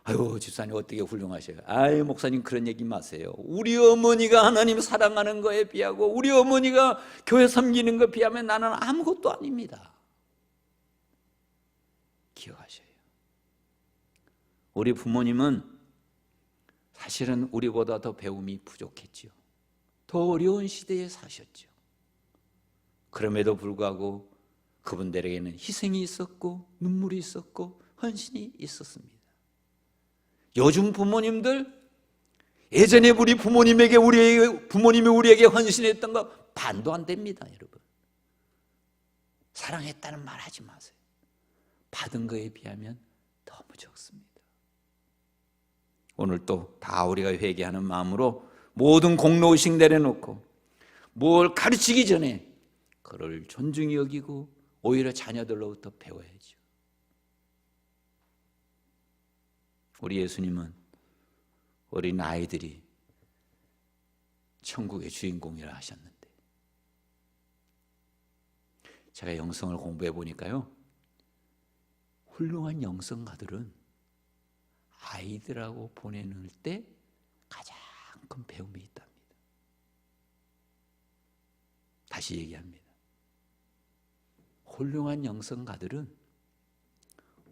아유, 집사님 어떻게 훌륭하셔요. 아유, 목사님 그런 얘기 마세요. 우리 어머니가 하나님 사랑하는 거에 비하고 우리 어머니가 교회 섬기는 것에 비하면 나는 아무것도 아닙니다. 기억하셔요. 우리 부모님은 사실은 우리보다 더 배움이 부족했죠. 더 어려운 시대에 사셨죠. 그럼에도 불구하고 그분들에게는 희생이 있었고 눈물이 있었고 헌신이 있었습니다. 요즘 부모님들, 예전에 우리 부모님이 우리에게 헌신했던 거 반도 안 됩니다, 여러분. 사랑했다는 말 하지 마세요. 받은 거에 비하면 너무 적습니다. 오늘 또 다 우리가 회개하는 마음으로 모든 공로의식 내려놓고 뭘 가르치기 전에 그를 존중히 여기고 오히려 자녀들로부터 배워야죠. 우리 예수님은 어린 아이들이 천국의 주인공이라 하셨는데, 제가 영성을 공부해 보니까요, 훌륭한 영성가들은 아이들하고 보내는 때 가장 큰 배움이 있답니다. 다시 얘기합니다. 훌륭한 영성가들은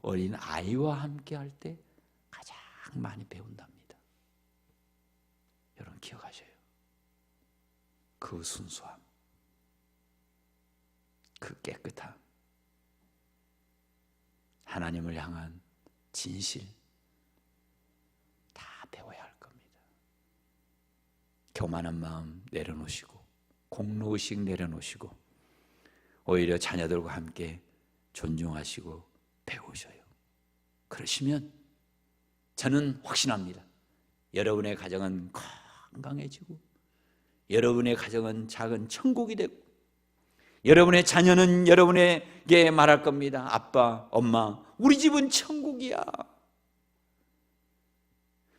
어린 아이와 함께 할 때 가장 많이 배운답니다. 여러분 기억하셔요. 그 순수함, 그 깨끗함, 하나님을 향한 진실 다 배워야 할 겁니다. 교만한 마음 내려놓으시고 공로의식 내려놓으시고 오히려 자녀들과 함께 존중하시고 배우셔요. 그러시면 저는 확신합니다. 여러분의 가정은 건강해지고 여러분의 가정은 작은 천국이 되고 여러분의 자녀는 여러분에게 말할 겁니다. 아빠, 엄마, 우리 집은 천국이야.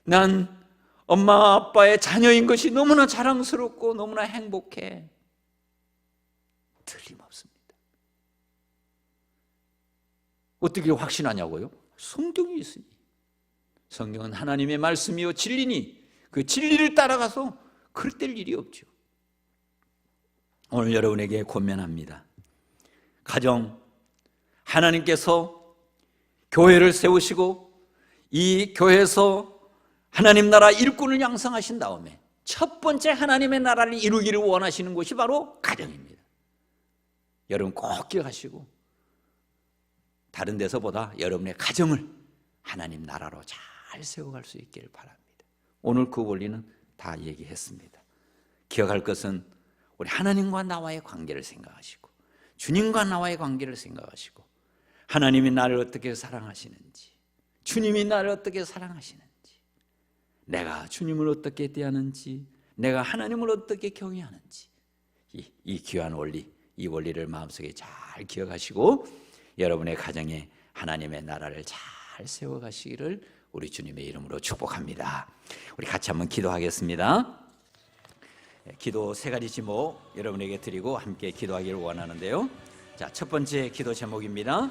난 엄마, 아빠의 자녀인 것이 너무나 자랑스럽고 너무나 행복해. 틀림없습니다. 어떻게 확신하냐고요? 성경이 있으니. 성경은 하나님의 말씀이요 진리니 그 진리를 따라가서 그릇될 일이 없죠. 오늘 여러분에게 권면합니다. 가정, 하나님께서 교회를 세우시고 이 교회에서 하나님 나라 일꾼을 양성하신 다음에 첫 번째 하나님의 나라를 이루기를 원하시는 곳이 바로 가정입니다. 여러분 꼭 기억하시고 다른 데서보다 여러분의 가정을 하나님 나라로 잘 세워갈 수 있기를 바랍니다. 오늘 그 원리는 다 얘기했습니다. 기억할 것은 우리 하나님과 나와의 관계를 생각하시고 주님과 나와의 관계를 생각하시고 하나님이 나를 어떻게 사랑하시는지 주님이 나를 어떻게 사랑하시는지 내가 주님을 어떻게 대하는지 내가 하나님을 어떻게 경외하는지 이 귀한 원리, 이 원리를 마음속에 잘 기억하시고 여러분의 가정에 하나님의 나라를 잘 세워가시기를 우리 주님의 이름으로 축복합니다. 우리 같이 한번 기도하겠습니다. 기도 세 가지 제목 여러분에게 드리고 함께 기도하기를 원하는데요. 자, 첫 번째 기도 제목입니다.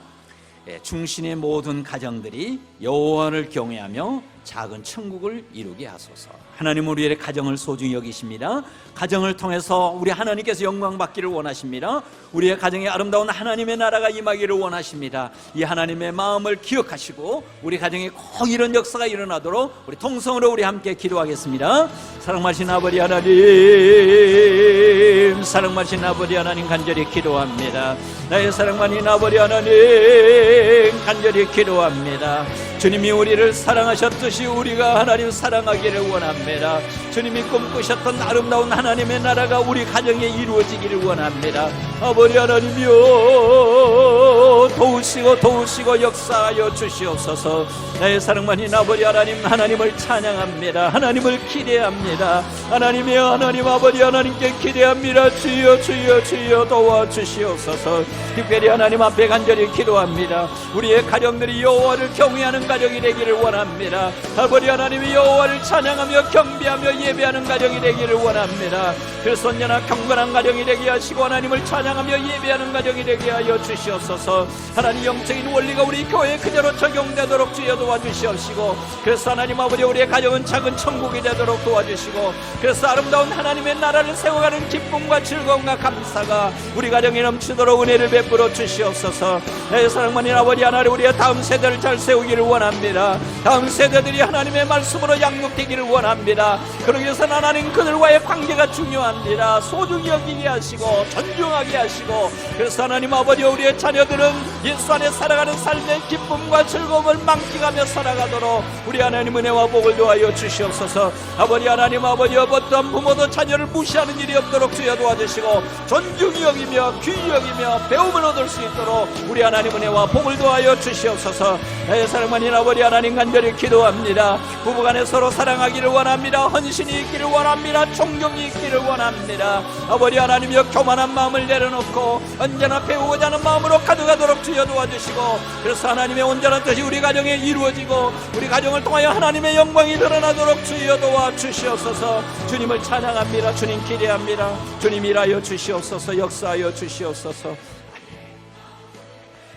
충신의 모든 가정들이 여호와를 경외하며 작은 천국을 이루게 하소서. 하나님 우리의 가정을 소중히 여기십니다. 가정을 통해서 우리 하나님께서 영광 받기를 원하십니다. 우리의 가정에 아름다운 하나님의 나라가 임하기를 원하십니다. 이 하나님의 마음을 기억하시고 우리 가정에 꼭 이런 역사가 일어나도록 우리 통성으로 우리 함께 기도하겠습니다. 사랑하신 아버지 하나님, 사랑하신 아버지 하나님, 간절히 기도합니다. 나의 사랑하신 아버지 하나님, 간절히 기도합니다. 주님이 우리를 사랑하셨듯이 우리가 하나님 사랑하기를 원합니다. 주님이 꿈꾸셨던 아름다운 하나님의 나라가 우리 가정에 이루어지기를 원합니다. 아버지 하나님이여, 도우시고 역사하여 주시옵소서. 나의 사랑하신 아버지 하나님, 하나님을 찬양합니다. 하나님을 기대합니다. 하나님이여, 하나님 아버지 하나님께 기대합니다. 주여 도와주시옵소서. 특별히 하나님 앞에 간절히 기도합니다. 우리의 가정들이 여호와를 경외하는 가정이 되기를 원합니다. 아버지 하나님이 여호와를 찬양하며 경배하며 예배하는 가정이 되기를 원합니다. 그래서 언제나 경건한 가정이 되게 하시고 하나님을 찬양하며 예배하는 가정이 되게 하여 주시옵소서. 하나님 영적인 원리가 우리 교회에 그대로 적용되도록 주여 도와주시옵시고, 그래서 하나님 아버지 우리의 가정은 작은 천국이 되도록 도와주시고, 그래서 아름다운 하나님의 나라를 세워가는 기쁨과 즐거움과 감사가 우리 가정에 넘치도록 은혜를 베풀어 주시옵소서. 내 사랑하는 아버지 하나님, 우리의 다음 세대를 잘 세우기를 원합니다. 다음 세대들이 하나님의 말씀으로 양육되기를 원합니다. 그러기 위해서는 하나님 그들과의 관계가 중요합니다. 소중히 여기게 하시고 존중하게 하시고, 그래서 하나님 아버지 우리의 자녀들은 예수 안에 살아가는 삶의 기쁨과 즐거움을 만끽하며 살아가도록 우리 하나님 은혜와 복을 도와여 주시옵소서. 아버지 하나님 아버지, 어떤 부모도 자녀를 무시하는 일이 없도록 주여 도와주시고, 존중히 여기며 귀히 여기며 배움을 얻을 수 있도록 우리 하나님 은혜와 복을 도와여 주시옵소서. 사랑하는 아버지 하나님, 간절히 기도합니다. 부부간에 서로 사랑하기를 원합니다. 헌신이 있기를 원합니다. 존경이 있기를 원합니다. 아버지 하나님이여, 교만한 마음을 내려놓고 언제나 배우고자 하는 마음으로 가져가도록 주여 도와주시고, 그래서 하나님의 온전한 뜻이 우리 가정에 이루어지고 우리 가정을 통하여 하나님의 영광이 드러나도록 주여 도와주시옵소서. 주님을 찬양합니다. 주님 기대합니다. 주님 일하여 주시옵소서. 역사하여 주시옵소서.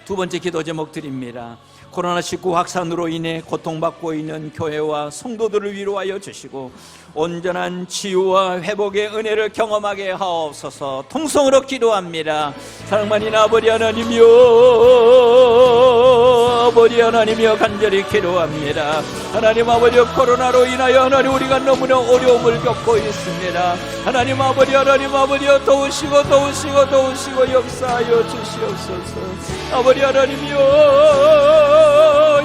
두 번째 기도 제목 드립니다. 코로나19 확산으로 인해 고통받고 있는 교회와 성도들을 위로하여 주시고 온전한 치유와 회복의 은혜를 경험하게 하옵소서. 통성으로 기도합니다. 사랑하는 아버지 하나님이여, 아버지 하나님이여, 간절히 기도합니다. 하나님 아버지, 코로나로 인하여 하나님 우리가 너무나 어려움을 겪고 있습니다. 하나님 아버지, 하나님 아버지여, 도우시고 역사하여 주시옵소서. 아버지 하나님이여,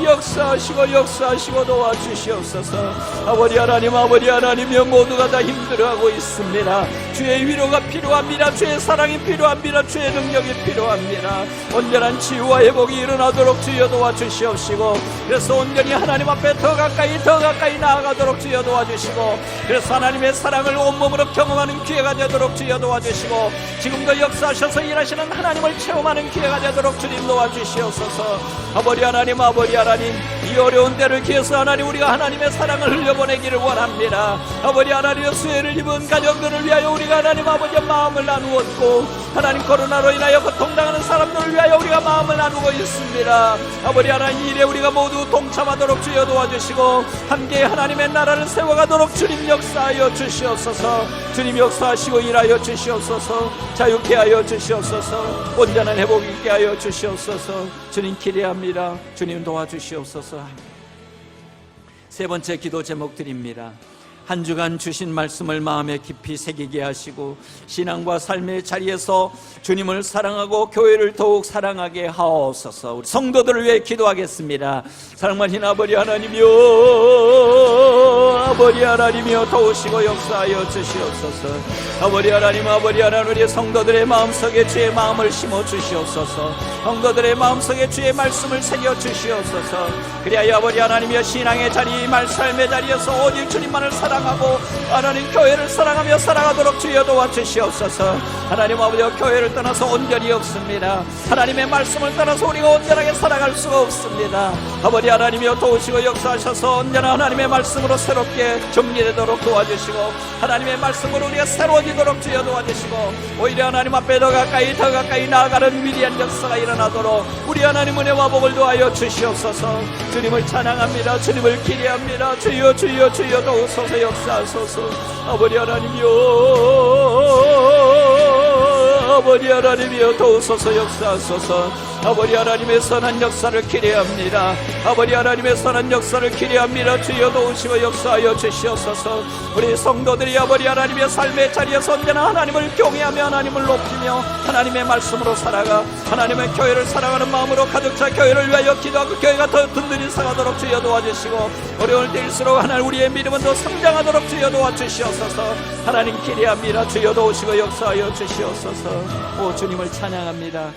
역사하시고 도와주시옵소서. 아버지 하나님이여, 모두가 다 힘들어하고 있습니다. 주의 위로가 필요합니다. 주의 사랑이 필요합니다. 주의 능력이 필요합니다. 온전한 치유와 회복이 일어나도록 주여 도와주시옵시고, 그래서 온전히 하나님 앞에 더 가까이 나아가도록 주여 도와주시고, 그래서 하나님의 사랑을 온몸으로 경험하는 기회가 되도록 주여 도와주시고, 지금도 역사하셔서 일하시는 하나님을 체험하는 기회가 되도록 주님 도와주시옵소서. 아버지 하나님, 이 어려운 때를 기해서 하나님 우리가 하나님의 사랑을 흘려보내기를 원합니다. 아버지 하나님, 수혜를 입은 가정들을 위하여 우리가 하나님 아버지 마음을 나누었고, 하나님 코로나로 인하여 고통당하는 사람들을 위하여 우리가 마음을 나누고 있습니다. 아버지 하나님, 이 일에 우리가 모두 동참하도록 주여 도와주시고, 함께 하나님의 나라를 세워가도록 주님 역사하여 주시옵소서. 주님 역사하시고 일하여 주시옵소서. 자유케 하여 주시옵소서. 온전한 회복 있게 하여 주시옵소서. 주님 기대합니다. 주님 도와주시옵소서. 세 번째 기도 제목 드립니다. 한 주간 주신 말씀을 마음에 깊이 새기게 하시고 신앙과 삶의 자리에서 주님을 사랑하고 교회를 더욱 사랑하게 하옵소서. 우리 성도들을 위해 기도하겠습니다. 사랑하신 아버지 하나님이여, 도우시고 역사하여 주시옵소서. 아버지 하나님, 우리 성도들의 마음속에 주의 마음을 심어 주시옵소서. 성도들의 마음속에 주의 말씀을 새겨 주시옵소서. 그리하여 아버지 하나님이여, 신앙의 자리, 삶의 자리에서 오직 주님만을 사랑 사랑하고 하나님 교회를 사랑하며 살아가도록 주여 도와주시옵소서. 하나님 아버지, 교회를 떠나서 온전히 없습니다. 하나님의 말씀을 떠나서 우리가 온전하게 살아갈 수가 없습니다. 아버지 하나님이여 도우시고 역사하셔서 언제나 하나님의 말씀으로 새롭게 정리되도록 도와주시고 하나님의 말씀으로 우리가 새로워지도록 주여 도와주시고 오히려 하나님 앞에 더 가까이 나아가는 위대한 역사가 일어나도록 우리 하나님 은혜와 복을 도하여 주시옵소서. 주님을 찬양합니다. 주님을 기대합니다. 주여 주여 주여 도우소서. 역사하소서. 아버지 하나님이여, 아버지 하나님이여 도우소서. 역사하소서. 아버지 하나님의 선한 역사를 기대합니다. 아버지 하나님의 선한 역사를 기대합니다. 주여 도우시고 역사하여 주시옵소서. 우리 성도들이 아버지 하나님의 삶의 자리에서 언제나 하나님을 경외하며 하나님을 높이며 하나님의 말씀으로 살아가 하나님의 교회를 사랑하는 마음으로 가득 차 교회를 위하여 기도하고 교회가 더 든든히 서가도록 주여 도와주시고 어려울 때일수록 하나님 우리의 믿음은 더 성장하도록 주여 도와주시옵소서. 하나님 기대합니다. 주여 도우시고 역사하여 주시옵소서. 오 주님을 찬양합니다.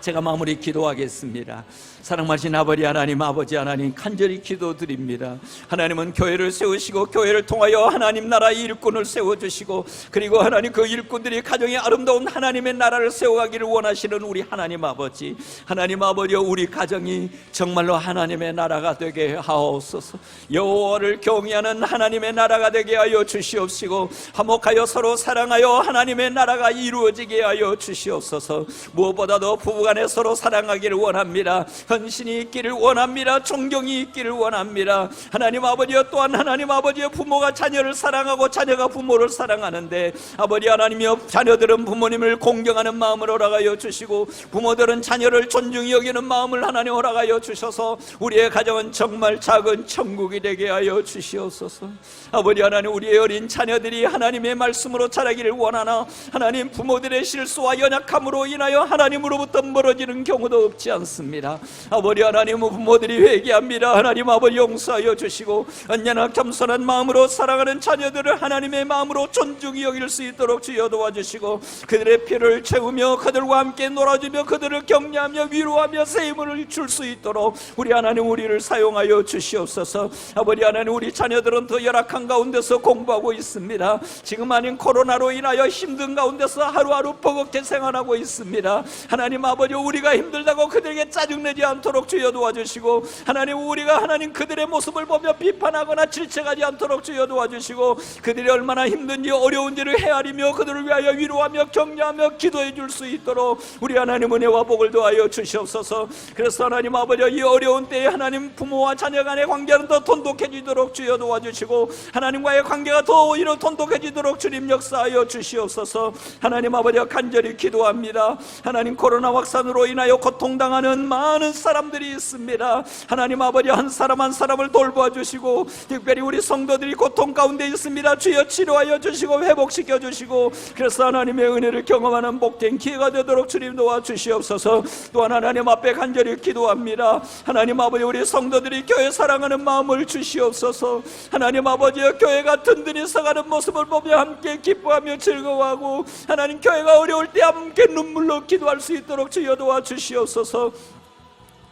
제가 마무리 기도하겠습니다. 사랑하신 아버지 하나님, 아버지 하나님 간절히 기도드립니다. 하나님은 교회를 세우시고 교회를 통하여 하나님 나라의 일꾼을 세워주시고 그리고 하나님 그 일꾼들이 가정의 아름다운 하나님의 나라를 세워가기를 원하시는 우리 하나님 아버지, 하나님 아버지, 우리 가정이 정말로 하나님의 나라가 되게 하옵소서. 여호와를 경외하는 하나님의 나라가 되게 하여 주시옵시고 화목하여 서로 사랑하여 하나님의 나라가 이루어지게 하여 주시옵소서. 무엇보다도 부부간에 서로 사랑하기를 원합니다. 헌신이 있기를 원합니다. 존경이 있기를 원합니다. 하나님 아버지여, 또한 하나님 아버지여, 부모가 자녀를 사랑하고 자녀가 부모를 사랑하는데 아버지 하나님이여, 자녀들은 부모님을 공경하는 마음을 허락하여 주시고 부모들은 자녀를 존중히 여기는 마음을 하나님 허락하여 주셔서 우리의 가정은 정말 작은 천국이 되게 하여 주시옵소서. 아버지 하나님, 우리의 어린 자녀들이 하나님의 말씀으로 자라기를 원하나 하나님 부모들의 실수와 연약함으로 인하여 하나님으로부터 멀어지는 경우도 없지 않습니다. 아버지 하나님, 부모들이 회개합니다. 하나님 아버지 용서하여 주시고 언제나 겸손한 마음으로 사랑하는 자녀들을 하나님의 마음으로 존중히 여길 수 있도록 주여 도와주시고 그들의 피를 채우며 그들과 함께 놀아주며 그들을 격려하며 위로하며 새 힘을 줄 수 있도록 우리 하나님 우리를 사용하여 주시옵소서. 아버지 하나님, 우리 자녀들은 더 열악한 가운데서 공부하고 있습니다. 지금 아닌 코로나로 인하여 힘든 가운데서 하루하루 버겁게 생활하고 있습니다. 하나님 아버지, 우리가 힘들다고 그들에게 짜증내지 않도록 주여 도와주시고 하나님, 우리가 하나님 그들의 모습을 보며 비판하거나 질책하지 않도록 주여 도와주시고 그들이 얼마나 힘든지 어려운지를 헤아리며 그들을 위하여 위로하며 격려하며 기도해 줄 수 있도록 우리 하나님 은혜와 복을 도하여 주시옵소서. 그래서 하나님 아버지, 이 어려운 때에 하나님 부모와 자녀 간의 관계는 더 돈독해지도록 주여 도와주시고 하나님과의 관계가 더 오히려 돈독해지도록 주님 역사하여 주시옵소서. 하나님 아버지, 간절히 기도합니다. 하나님, 코로나 확산으로 인하여 고통당하는 많은 사람들이 있습니다. 하나님 아버지, 한 사람 한 사람을 돌봐 주시고 특별히 우리 성도들이 고통 가운데 있습니다. 주여 치료하여 주시고 회복시켜 주시고 그래서 하나님의 은혜를 경험하는 복된 기회가 되도록 주님 도와주시옵소서. 또한 하나님 앞에 간절히 기도합니다. 하나님 아버지, 우리 성도들이 교회 사랑하는 마음을 주시옵소서. 하나님 아버지, 교회가 든든히 서가는 모습을 보며 함께 기뻐하며 즐거워하고 하나님 교회가 어려울 때 함께 눈물로 기도할 수 있도록 주여 도와주시옵소서.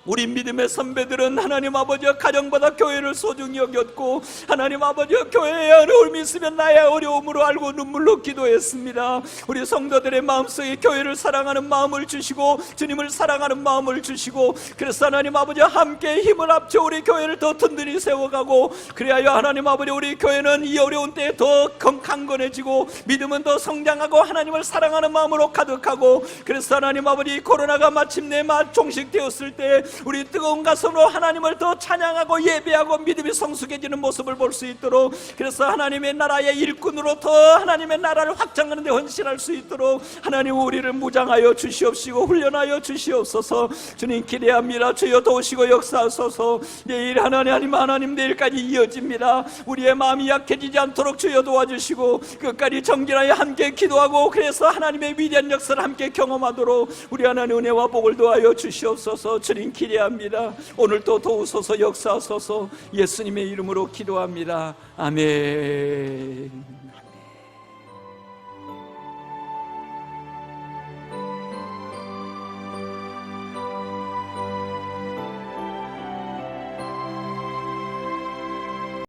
우리 믿음의 선배들은 하나님 아버지 가정보다 교회를 소중히 여겼고 하나님 아버지 교회에 어려움이 있으면 나의 어려움으로 알고 눈물로 기도했습니다. 우리 성도들의 마음속에 교회를 사랑하는 마음을 주시고 주님을 사랑하는 마음을 주시고 그래서 하나님 아버지 함께 힘을 합쳐 우리 교회를 더 든든히 세워가고 그래야 하나님 아버지 우리 교회는 이 어려운 때에 더 강건해지고 믿음은 더 성장하고 하나님을 사랑하는 마음으로 가득하고 그래서 하나님 아버지 코로나가 마침내 종식되었을 때 우리 뜨거운 가슴으로 하나님을 더 찬양하고 예배하고 믿음이 성숙해지는 모습을 볼 수 있도록 그래서 하나님의 나라의 일꾼으로 더 하나님의 나라를 확장하는 데 헌신할 수 있도록 하나님 우리를 무장하여 주시옵시고 훈련하여 주시옵소서. 주님 기대합니다. 주여 도우시고 역사하소서. 내일 하나님 내일까지 이어집니다. 우리의 마음이 약해지지 않도록 주여 도와주시고 끝까지 정진하여 함께 기도하고 그래서 하나님의 위대한 역사를 함께 경험하도록 우리 하나님 은혜와 복을 도하여 주시옵소서. 주님 기대합니다. 오늘도 도우소서 역사하소서. 예수님의 이름으로 기도합니다. 아멘.